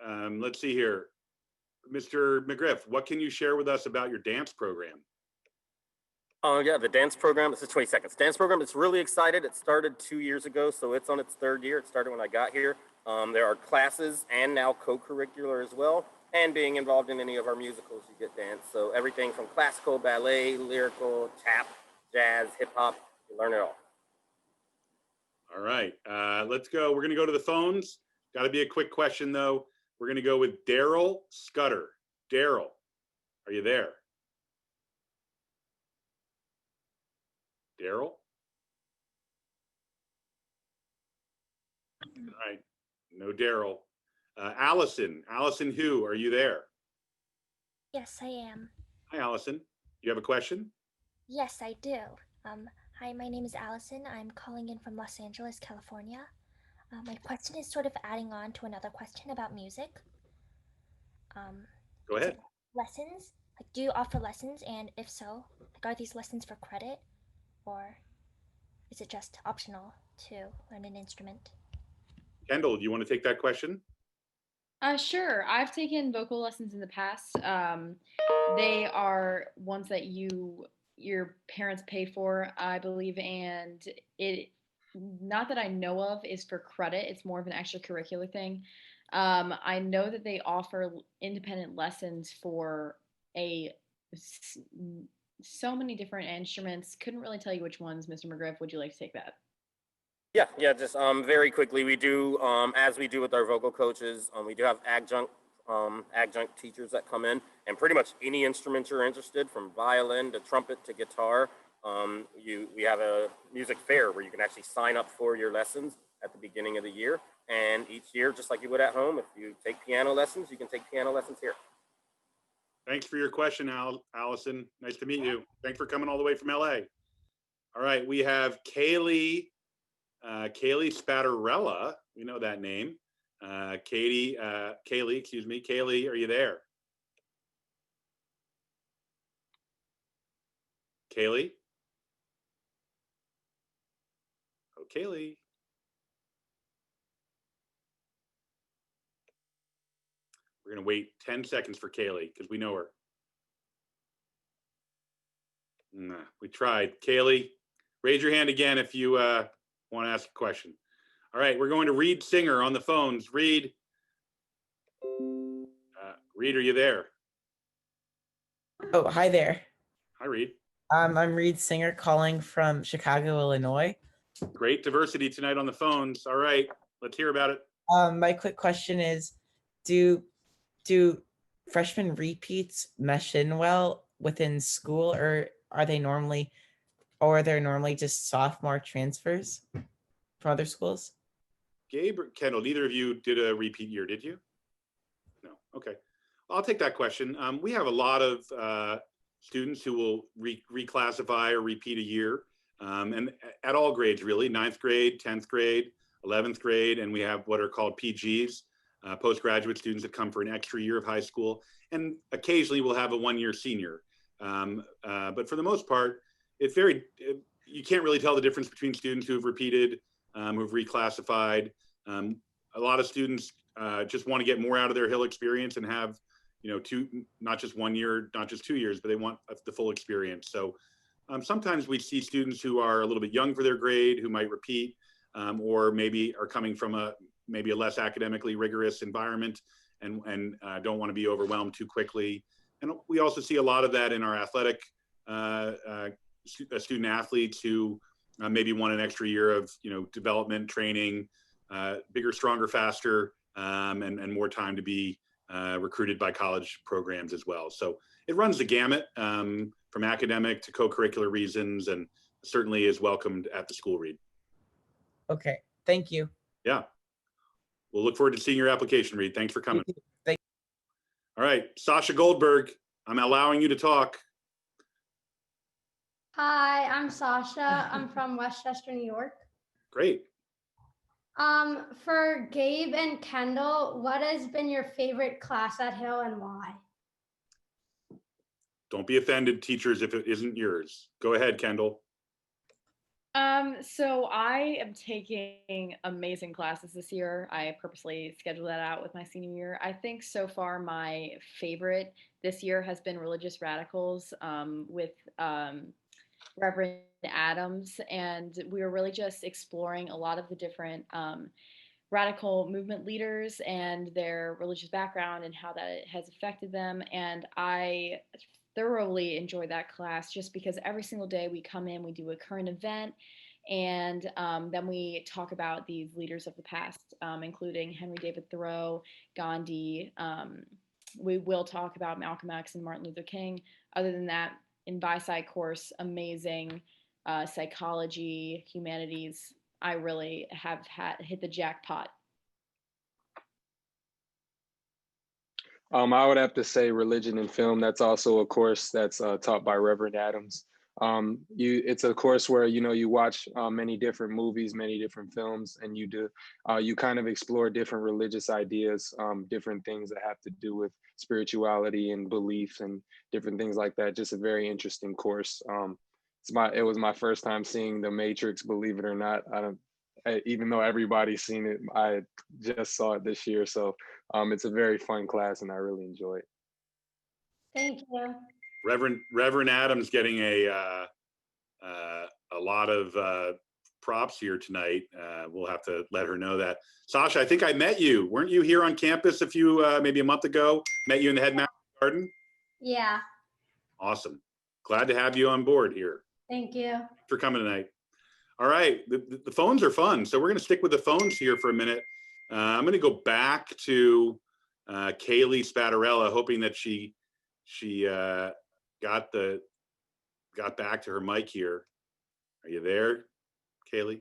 Let's see here. Mr. McGriff, what can you share with us about your dance program? Yeah, the dance program, this is 20 seconds. Dance program, it's really excited. It started 2 years ago, so it's on its 3rd year. It started when I got here. There are classes and now co-curricular as well. And being involved in any of our musicals, you get dance. So everything from classical, ballet, lyrical, tap, jazz, hip hop, you learn it all. All right, let's go. We're gonna go to the phones. Got to be a quick question though. We're gonna go with Daryl Scudder. Daryl, are you there? Daryl? All right, no Daryl. Allison who, are you there? Yes, I am. Hi, Allison. You have a question? Yes, I do. Hi, my name is Allison. I'm calling in from Los Angeles, California. My question is sort of adding on to another question about music. Go ahead. Lessons? Like, do you offer lessons? And if so, like, are these lessons for credit? Or is it just optional to learn an instrument? Kendall, do you want to take that question? Sure. I've taken vocal lessons in the past. They are ones that you your parents pay for, I believe, and it, not that I know of, is for credit. It's more of an extracurricular thing. I know that they offer independent lessons for a so many different instruments. Couldn't really tell you which ones. Mr. McGriff, would you like to take that? Yeah, just very quickly, we do as we do with our vocal coaches, we do have adjunct teachers that come in, and pretty much any instrument you're interested, from violin to trumpet to guitar. We have a music fair where you can actually sign up for your lessons at the beginning of the year, and each year, just like you would at home, if you take piano lessons, you can take piano lessons here. Thanks for your question, Allison. Nice to meet you. Thanks for coming all the way from LA. All right, we have Kaylee Spatterella. We know that name. Kaylee, excuse me. Kaylee, are you there? Kaylee? Oh, Kaylee. We're going to wait 10 seconds for Kaylee because we know her. Nah, we tried. Kaylee, raise your hand again if you want to ask a question. All right, we're going to Reed Singer on the phones. Reed, Reed, are you there? Oh, hi there. Hi, Reed. I'm Reed Singer calling from Chicago, Illinois. Great diversity tonight on the phones. All right, let's hear about it. My quick question is, do freshman repeats mesh in well within school, or are there normally just sophomore transfers from other schools? Gabe or Kendall, neither of you did a repeat year, did you? No, okay. I'll take that question. We have a lot of students who will reclassify or repeat a year, and at all grades really, 9th grade, 10th grade, 11th grade, and we have what are called PGs, postgraduate students that come for an extra year of high school, and occasionally we'll have a one-year senior. But for the most part, it's you can't really tell the difference between students who've repeated, who've reclassified. A lot of students just want to get more out of their Hill experience and have, not just 1 year, not just 2 years, but they want the full experience. So sometimes we see students who are a little bit young for their grade, who might repeat, or maybe are coming from maybe a less academically rigorous environment and don't want to be overwhelmed too quickly. And we also see a lot of that in our athletic student athletes who maybe want an extra year of development, training, bigger, stronger, faster, and more time to be recruited by college programs as well. So it runs the gamut from academic to co-curricular reasons, and certainly is welcomed at the school, Reed. Okay, thank you. Yeah. We'll look forward to seeing your application, Reed. Thanks for coming. All right, Sasha Goldberg, I'm allowing you to talk. Hi, I'm Sasha. I'm from Westchester, New York. Great. For Gabe and Kendall, what has been your favorite class at Hill and why? Don't be offended, teachers, if it isn't yours. Go ahead, Kendall. So I am taking amazing classes this year. I purposely scheduled that out with my senior year. I think so far my favorite this year has been Religious Radicals with Reverend Adams, and we were really just exploring a lot of the different radical movement leaders and their religious background and how that has affected them. And I thoroughly enjoy that class just because every single day we come in, we do a current event, and then we talk about these leaders of the past, including Henry David Thoreau, Gandhi. We will talk about Malcolm X and Martin Luther King. Other than that, in BiSci course, amazing psychology, humanities. I really have hit the jackpot. I would have to say religion and film. That's also a course that's taught by Reverend Adams. It's a course where you watch many different movies, many different films, and you kind of explore different religious ideas, different things that have to do with spirituality and beliefs and different things like that. Just a very interesting course. It was my first time seeing The Matrix, believe it or not. Even though everybody's seen it, I just saw it this year. So it's a very fun class and I really enjoy it. Thank you. Reverend Adams getting a lot of props here tonight. We'll have to let her know that. Sasha, I think I met you. Weren't you here on campus a few, maybe a month ago? Met you in the headmaster's garden? Yeah. Awesome. Glad to have you on board here. Thank you. Thanks for coming tonight. All right, the phones are fun. So we're gonna stick with the phones here for a minute. I'm gonna go back to Kaylee Spatarella, hoping that she got back to her mic here. Are you there, Kaylee?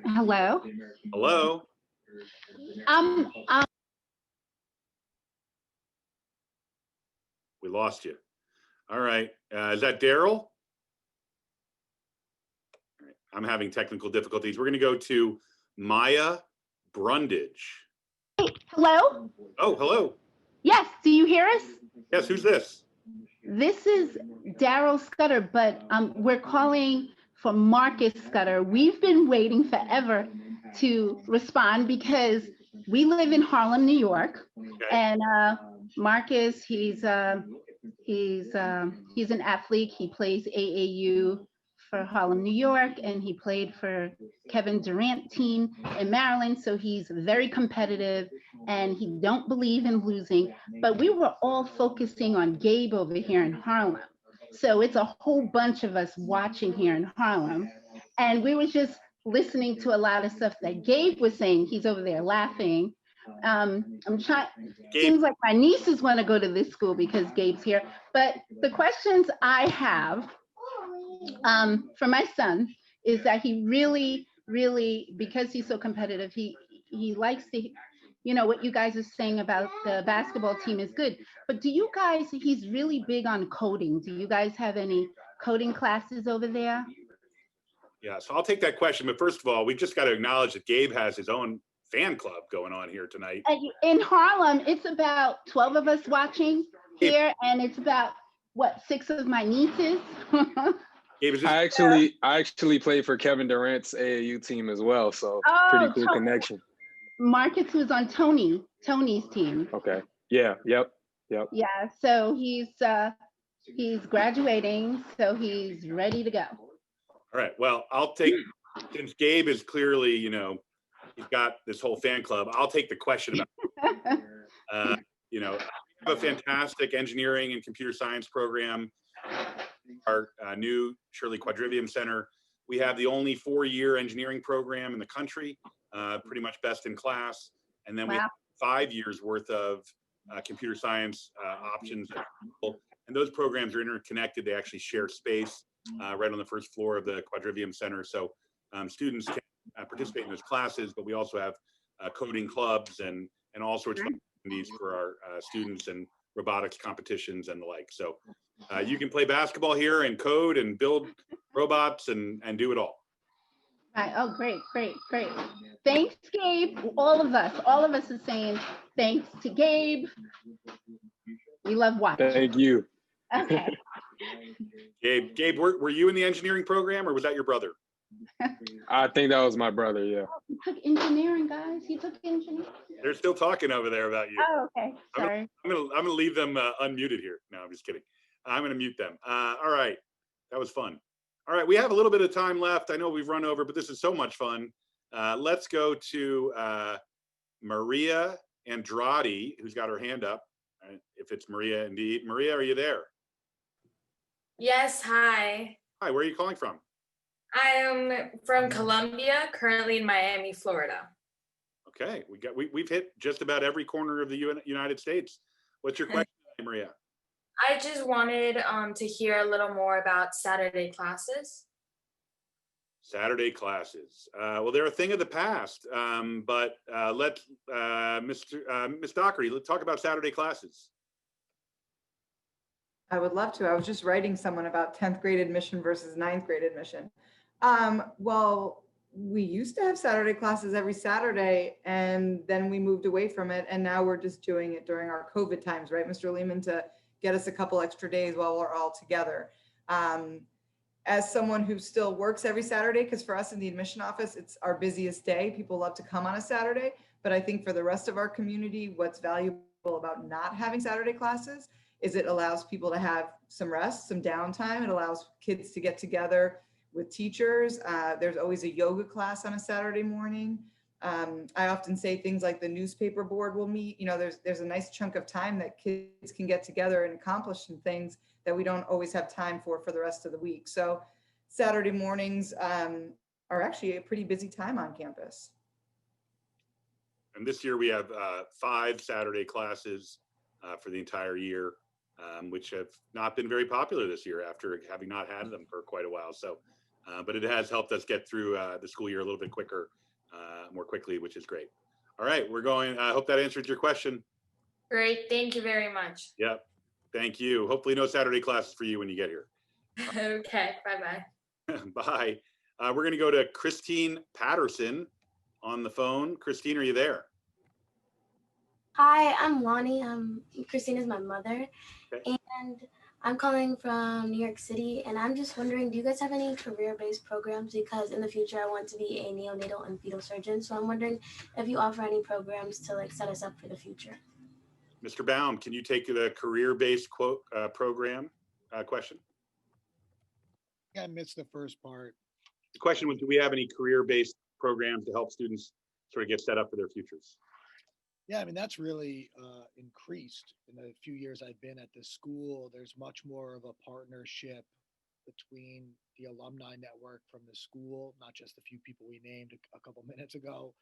Hello. Hello. Um, We lost you. All right. Is that Daryl? All right. I'm having technical difficulties. We're going to go to Maya Brundage. hello. Oh, hello. Yes. Do you hear us? Yes. Who's this? This is Daryl Scudder, but we're calling for Marcus Scudder. We've been waiting forever to respond because we live in Harlem, New York, and Marcus, he's an athlete. He plays AAU for Harlem, New York, and he played for Kevin Durant team in Maryland. So he's very competitive and he don't believe in losing. But we were all focusing on Gabe over here in Harlem. So it's a whole bunch of us watching here in Harlem. And we were just listening to a lot of stuff that Gabe was saying. He's over there laughing. I'm trying, seems like my nieces want to go to this school because Gabe's here. But the questions I have for my son is that he really, because he's so competitive, he likes to, you know, what you guys are saying about the basketball team is good. But do you guys, he's really big on coding. Do you guys have any coding classes over there? Yeah, so I'll take that question. But first of all, we've just got to acknowledge that Gabe has his own fan club going on here tonight. In Harlem, it's about 12 of us watching here, and it's about, what, 6 of my nieces? I actually played for Kevin Durant's AAU team as well, so pretty cool connection. Marcus was on Tony's team. Okay. Yeah. Yep. Yeah. So he's graduating, so he's ready to go. All right. Well, I'll take, since Gabe is clearly, you know, he's got this whole fan club. I'll take the question about, you know, we have a fantastic engineering and computer science program. Our new Shirley Quadrivium Center. We have the only 4-year engineering program in the country, pretty much best in class. And then we have 5 years worth of computer science options. And those programs are interconnected. They actually share space right on the first floor of the Quadrivium Center. So students can participate in those classes, but we also have coding clubs and all sorts of opportunities for our students and robotics competitions and the like. So you can play basketball here and code and build robots and do it all. Right. Oh, great. Thanks, Gabe. All of us are saying thanks to Gabe. We love watching. Thank you. Okay. Gabe, were you in the engineering program or was that your brother? I think that was my brother, yeah. He took engineering, guys. He took engineering. They're still talking over there about you. Oh, okay. Sorry. I'm gonna leave them unmuted here. No, I'm just kidding. I'm gonna mute them. All right, that was fun. All right, we have a little bit of time left. I know we've run over, but this is so much fun. Let's go to Maria Andrade, who's got her hand up. If it's Maria indeed. Maria, are you there? Yes, hi. Hi, where are you calling from? I am from Colombia, currently in Miami, Florida. Okay, we've hit just about every corner of the United States. What's your question, Maria? I just wanted to hear a little more about Saturday classes. Saturday classes. Well, they're a thing of the past, but let Ms. Dockery, let's talk about Saturday classes. I would love to. I was just writing someone about 10th grade admission versus 9th grade admission. Well, we used to have Saturday classes every Saturday, and then we moved away from it, and now we're just doing it during our COVID times, right, Mr. Lehman, to get us a couple extra days while we're all together. As someone who still works every Saturday, because for us in the admission office, it's our busiest day. People love to come on a Saturday, but I think for the rest of our community, what's valuable about not having Saturday classes is it allows people to have some rest, some downtime. It allows kids to get together with teachers. There's always a yoga class on a Saturday morning. I often say things like the newspaper board will meet. You know, there's a nice chunk of time that kids can get together and accomplish some things that we don't always have time for the rest of the week. So Saturday mornings are actually a pretty busy time on campus. And this year we have 5 Saturday classes for the entire year, which have not been very popular this year after having not had them for quite a while. So, but it has helped us get through the school year a little bit quicker, more quickly, which is great. All right, we're going, I hope that answered your question. Great, thank you very much. Yep, thank you. Hopefully no Saturday classes for you when you get here. Okay, bye-bye. Bye. We're gonna go to Christine Patterson on the phone. Christine, are you there? Hi, I'm Lonnie. Christine is my mother, Okay. and I'm calling from New York City. And I'm just wondering, do you guys have any career-based programs? Because in the future, I want to be a neonatal and fetal surgeon. So I'm wondering if you offer any programs to like set us up for the future. Mr. Baum, can you take the career-based quote program question? I missed the first part. The question was, do we have any career-based programs to help students sort of get set up for their futures? Yeah, I mean, that's really increased in the few years I've been at this school. There's much more of a partnership between the alumni network from the school, not just the few people we named a couple minutes ago,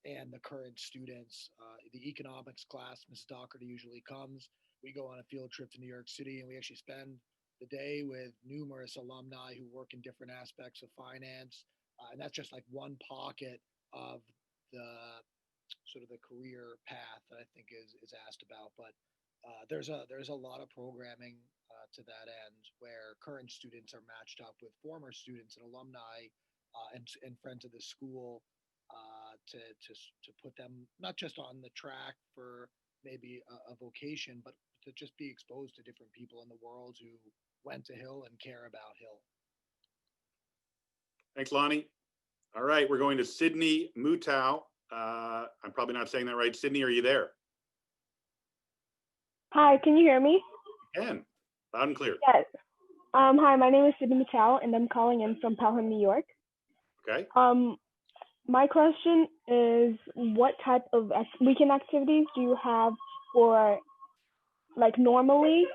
and the current students. The economics class, Mrs. Doherty usually comes. We go on a field trip to New York City, and we actually spend the day with numerous alumni who work in different aspects of finance. And that's just like one pocket of the sort of the career path that I think is asked about. But there's a lot of programming to that end where current students are matched up with former students and alumni and friends of the school to put them not just on the track for maybe a vocation, but to just be exposed to different people in the world who went to Hill and care about Hill. Thanks, Lonnie. All right, we're going to Sydney Mutau. I'm probably not saying that right. Sydney, are you there? Hi, can you hear me? Can. Loud and clear. Yes. Hi, my name is Sydney Mattel, and I'm calling in from Pelham, New York. Okay. My question is, what type of weekend activities do you have for, like, normally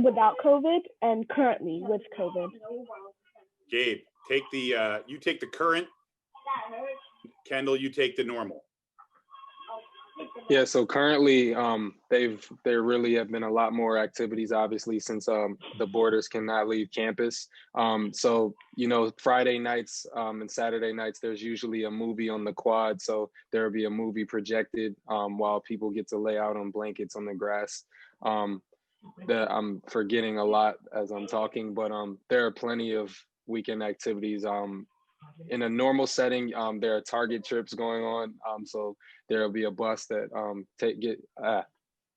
without COVID and currently with COVID? Gabe, take the you take the current. Kendall, you take the normal. Yeah, so currently there really have been a lot more activities, obviously, since the boarders cannot leave campus. So, you know, Friday nights and Saturday nights, there's usually a movie on the quad. So there'll be a movie projected while people get to lay out on blankets on the grass. That I'm forgetting a lot as I'm talking, but there are plenty of weekend activities. In a normal setting, there are Target trips going on. So there'll be a bus that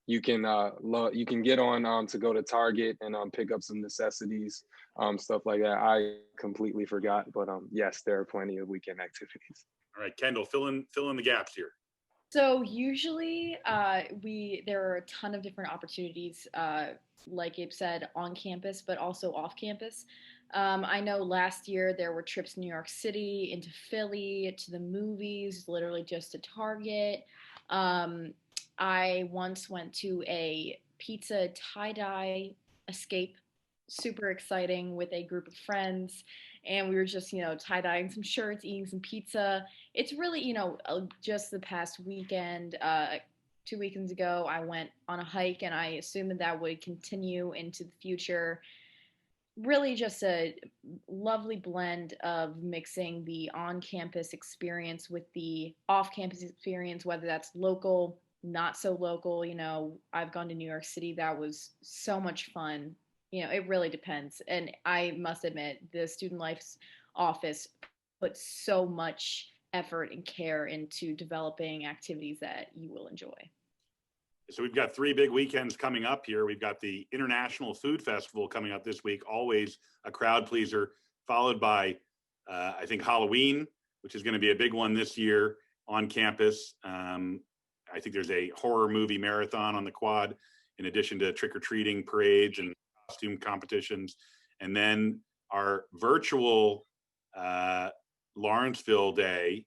you can get on to go to Target and pick up some necessities, stuff like that. I completely forgot, but yes, there are plenty of weekend activities. All right, Kendall, fill in the gaps here. So usually there are a ton of different opportunities, like Abe said, on campus, but also off campus. I know last year there were trips to New York City, into Philly, to the movies, literally just to Target. I once went to a pizza tie-dye escape, super exciting, with a group of friends. And we were just, tie-dyeing some shirts, eating some pizza. It's really, just the past weekend, 2 weekends ago, I went on a hike, and I assumed that would continue into the future. Really just a lovely blend of mixing the on-campus experience with the off-campus experience, whether that's local, not so local. I've gone to New York City. That was so much fun. It really depends. And I must admit, the Student Life office put so much effort and care into developing activities that you will enjoy. So we've got 3 big weekends coming up here. We've got the International Food Festival coming up this week, always a crowd pleaser, followed by, I think, Halloween, which is going to be a big one this year on campus. I think there's a horror movie marathon on the quad, in addition to trick-or-treating parades and costume competitions. And then our virtual Lawrenceville Day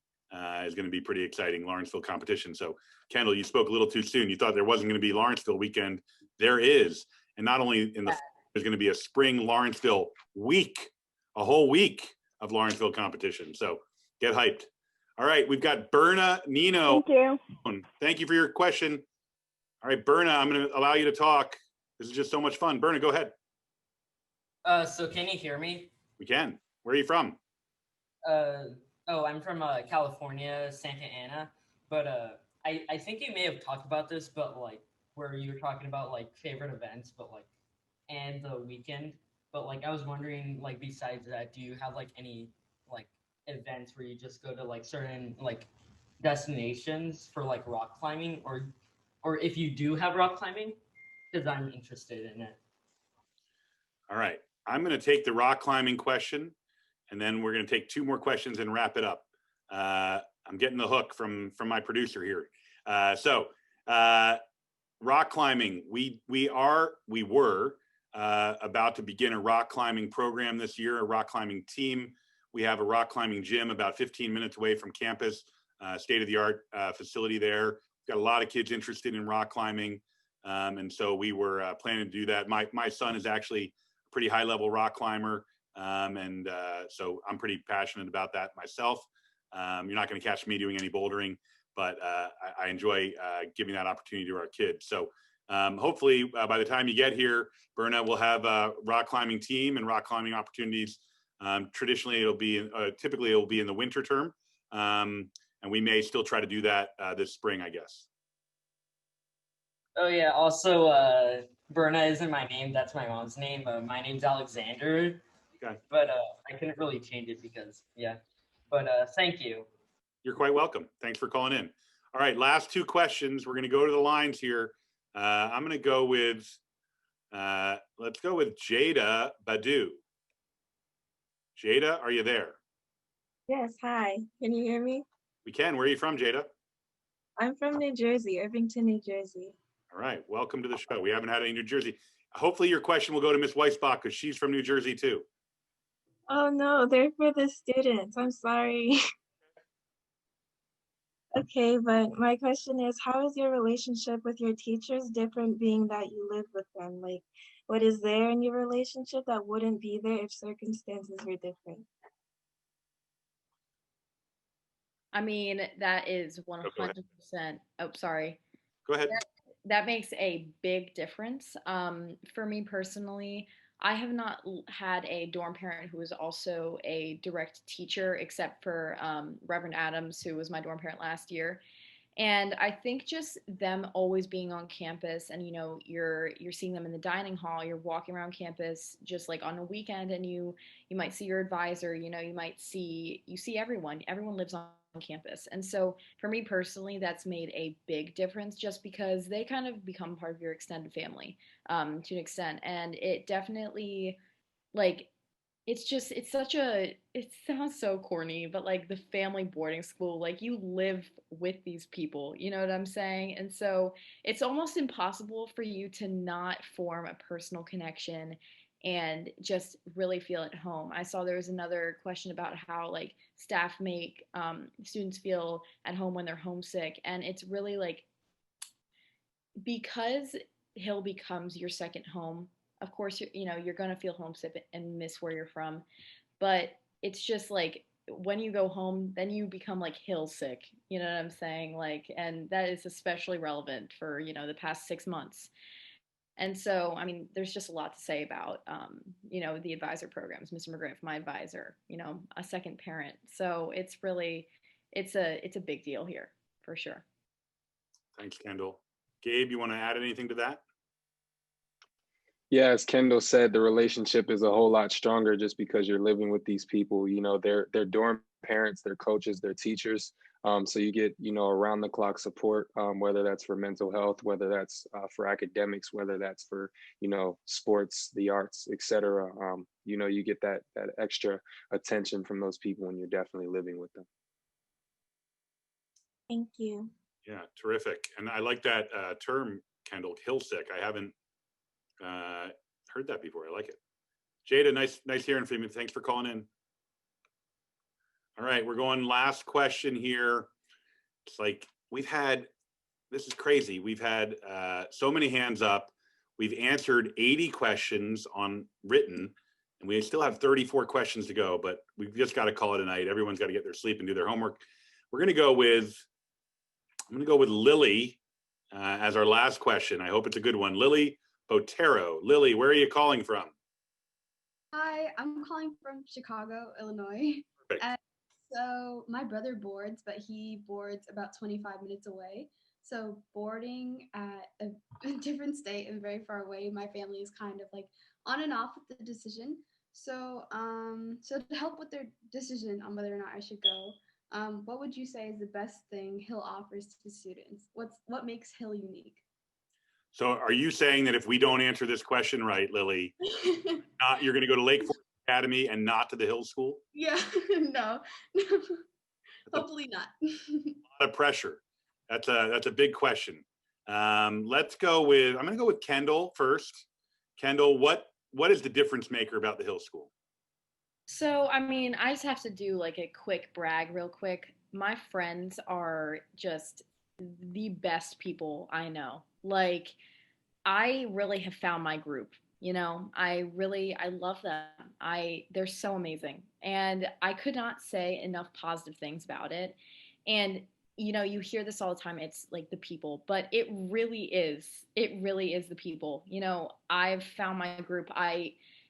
is going to be pretty exciting, Lawrenceville competition. So Kendall, you spoke a little too soon. You thought there wasn't going to be Lawrenceville weekend. There is. And not only in the, there's going to be a spring Lawrenceville week, a whole week of Lawrenceville competition. So get hyped. All right, we've got Berna Nino. Thank you. Thank you for your question. All right, Berna, I'm going to allow you to talk. This is just so much fun. Berna, go ahead. So can you hear me? We can. Where are you from? I'm from California, Santa Ana. But I think you may have talked about this, but like where you were talking about like favorite events, but like and the weekend. But like I was wondering, like besides that, do you have like any like events where you just go to like certain like destinations for like rock climbing, or if you do have rock climbing, because I'm interested in it. All right, I'm going to take the rock climbing question, and then we're going to take 2 more questions and wrap it up. I'm getting the hook from my producer here. Rock climbing, we were about to begin a rock climbing program this year, a rock climbing team. We have a rock climbing gym about 15 minutes away from campus, state-of-the-art facility there. We've got a lot of kids interested in rock climbing. And so we were planning to do that. My son is actually a pretty high-level rock climber. So I'm pretty passionate about that myself. You're not going to catch me doing any bouldering, but I enjoy giving that opportunity to our kids. So hopefully by the time you get here, Berna will have a rock climbing team and rock climbing opportunities. Traditionally, typically it'll be in the winter term. And we may still try to do that this spring, I guess. Oh yeah, also Berna isn't my name, that's my mom's name. My name's Alexander. Okay. But I couldn't really change it because, yeah. But thank you. You're quite welcome. Thanks for calling in. All right, last 2 questions. We're going to go to the lines here. I'm going to go with, let's go with Jada Badu. Jada, are you there? Yes, hi. Can you hear me? We can. Where are you from, Jada? I'm from New Jersey, Irvington, New Jersey. All right, welcome to the show. We haven't had any New Jersey. Hopefully your question will go to Miss Weisbach because she's from New Jersey too. Oh no, they're for the students. I'm sorry. Okay, but my question is, how is your relationship with your teachers different being that you live with them? Like, what is there in your relationship that wouldn't be there if circumstances were different? I mean, that is 100%. Oh, sorry. Go ahead. That makes a big difference. For me personally, I have not had a dorm parent who was also a direct teacher, except for Reverend Adams, who was my dorm parent last year. And I think just them always being on campus, and you're seeing them in the dining hall, you're walking around campus just like on a weekend, and you might see your advisor, you see everyone lives on campus. And so for me personally, that's made a big difference, just because they kind of become part of your extended family to an extent. And it definitely, like, it sounds so corny, but like the family boarding school, like you live with these people, you know what I'm saying? And so it's almost impossible for you to not form a personal connection and just really feel at home. I saw there was another question about how like staff make students feel at home when they're homesick. And it's really like, because Hill becomes your second home, of course, you're going to feel homesick and miss where you're from. But it's just like when you go home, then you become like Hill sick. You know what I'm saying? Like, and that is especially relevant for, the past 6 months. And so, I mean, there's just a lot to say about, the advisor programs. Mr. McGriff, my advisor, a second parent. So it's really, it's a big deal here for sure. Thanks, Kendall. Gabe, you want to add anything to that? Yeah, as Kendall said, the relationship is a whole lot stronger just because you're living with these people. They're dorm parents, they're coaches, they're teachers. So you get, around the clock support, whether that's for mental health, whether that's for academics, whether that's for, sports, the arts, etc. You get that extra attention from those people when you're definitely living with them. Thank you. Yeah, terrific. And I like that term, Kendall, hill sick. I haven't heard that before. I like it. Jada, nice hearing from you. Thanks for calling in. All right, we're going last question here. It's like this is crazy. We've had so many hands up. We've answered 80 questions on written, and we still have 34 questions to go, but we've just got to call it a night. Everyone's got to get their sleep and do their homework. I'm going to go with Lily as our last question. I hope it's a good one. Lily Botero. Lily, where are you calling from? Hi, I'm calling from Chicago, Illinois. Perfect. And so my brother boards, but he boards about 25 minutes away. So boarding at a different state and very far away, my family is kind of like on and off with the decision. So so to help with their decision on whether or not I should go, what would you say is the best thing Hill offers to students? What makes Hill unique? So are you saying that if we don't answer this question right, Lily, you're going to go to Lake Forest Academy and not to the Hill School? Yeah, no, hopefully not. A lot of pressure. That's a big question. I'm going to go with Kendall first. Kendall, what is the difference maker about the Hill School? So, I mean, I just have to do like a quick brag real quick. My friends are just the best people I know. Like, I really have found my group. I love them. They're so amazing. And I could not say enough positive things about it. And you hear this all the time. It's like the people, but it really is the people. I've found my group.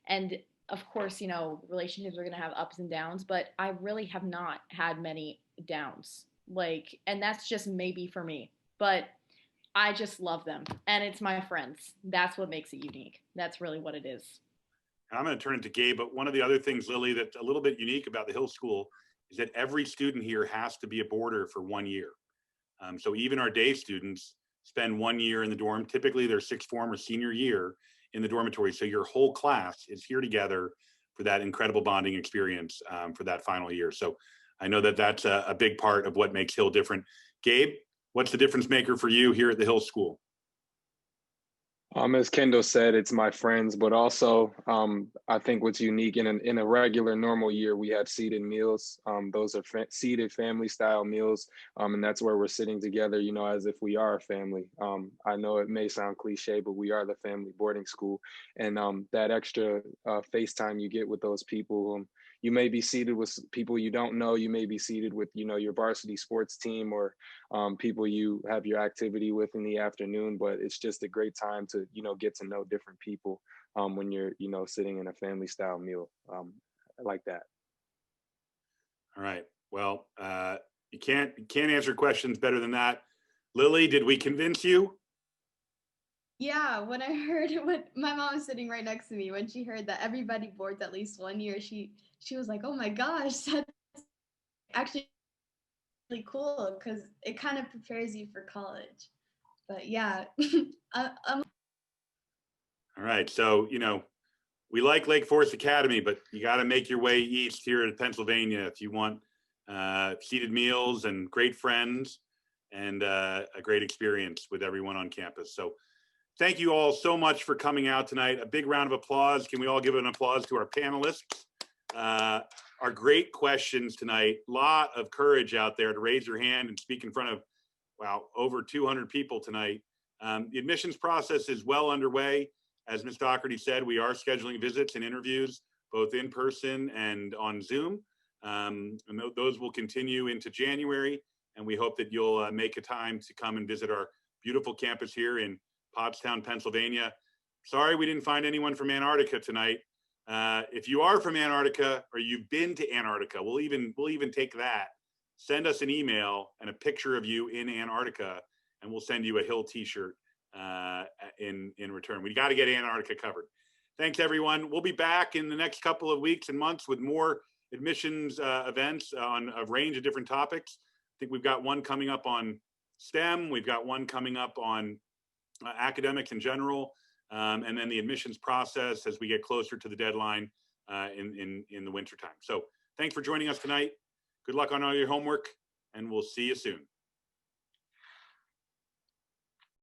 And of course, relationships are going to have ups and downs, but I really have not had many downs. And that's just maybe for me, but I just love them, and it's my friends. That's what makes it unique. That's really what it is. And I'm going to turn it to Gabe, but one of the other things, Lily, that's a little bit unique about the Hill School is that every student here has to be a boarder for 1 year. So even our day students spend 1 year in the dorm. Typically, their sixth form or senior year in the dormitory. So your whole class is here together for that incredible bonding experience for that final year. So I know that that's a big part of what makes Hill different. Gabe, what's the difference maker for you here at the Hill School? As Kendall said, it's my friends, but also I think what's unique in a regular normal year, we have seated meals. Those are seated family style meals. And that's where we're sitting together, as if we are a family. I know it may sound cliche, but we are the family boarding school. And that extra FaceTime you get with those people, you may be seated with people you don't know. You may be seated with, your varsity sports team or people you have your activity with in the afternoon, but it's just a great time to, get to know different people when you're, sitting in a family style meal like that. All right. Well, you can't answer questions better than that. Lily, did we convince you? Yeah, when I heard what my mom was sitting right next to me, when she heard that everybody boards at least 1 year, she was like, "Oh my gosh, that's actually really cool," because it kind of prepares you for college. But yeah, I'm All right. So, we like Lake Forest Academy, but you got to make your way east here to Pennsylvania if you want seated meals and great friends and a great experience with everyone on campus. So thank you all so much for coming out tonight. A big round of applause. Can we all give an applause to our panelists? Our great questions tonight. A lot of courage out there to raise your hand and speak in front of, over 200 people tonight. The admissions process is well underway. As Ms. Doherty said, we are scheduling visits and interviews, both in person and on Zoom. And those will continue into January. And we hope that you'll make a time to come and visit our beautiful campus here in Pottstown, Pennsylvania. Sorry we didn't find anyone from Antarctica tonight. If you are from Antarctica or you've been to Antarctica, we'll even take that. Send us an email and a picture of you in Antarctica, and we'll send you a Hill t-shirt in return. We got to get Antarctica covered. Thanks, everyone. We'll be back in the next couple of weeks and months with more admissions events on a range of different topics. I think we've got one coming up on STEM. We've got one coming up on academics in general, and then the admissions process as we get closer to the deadline in the wintertime. So thanks for joining us tonight. Good luck on all your homework, and we'll see you soon.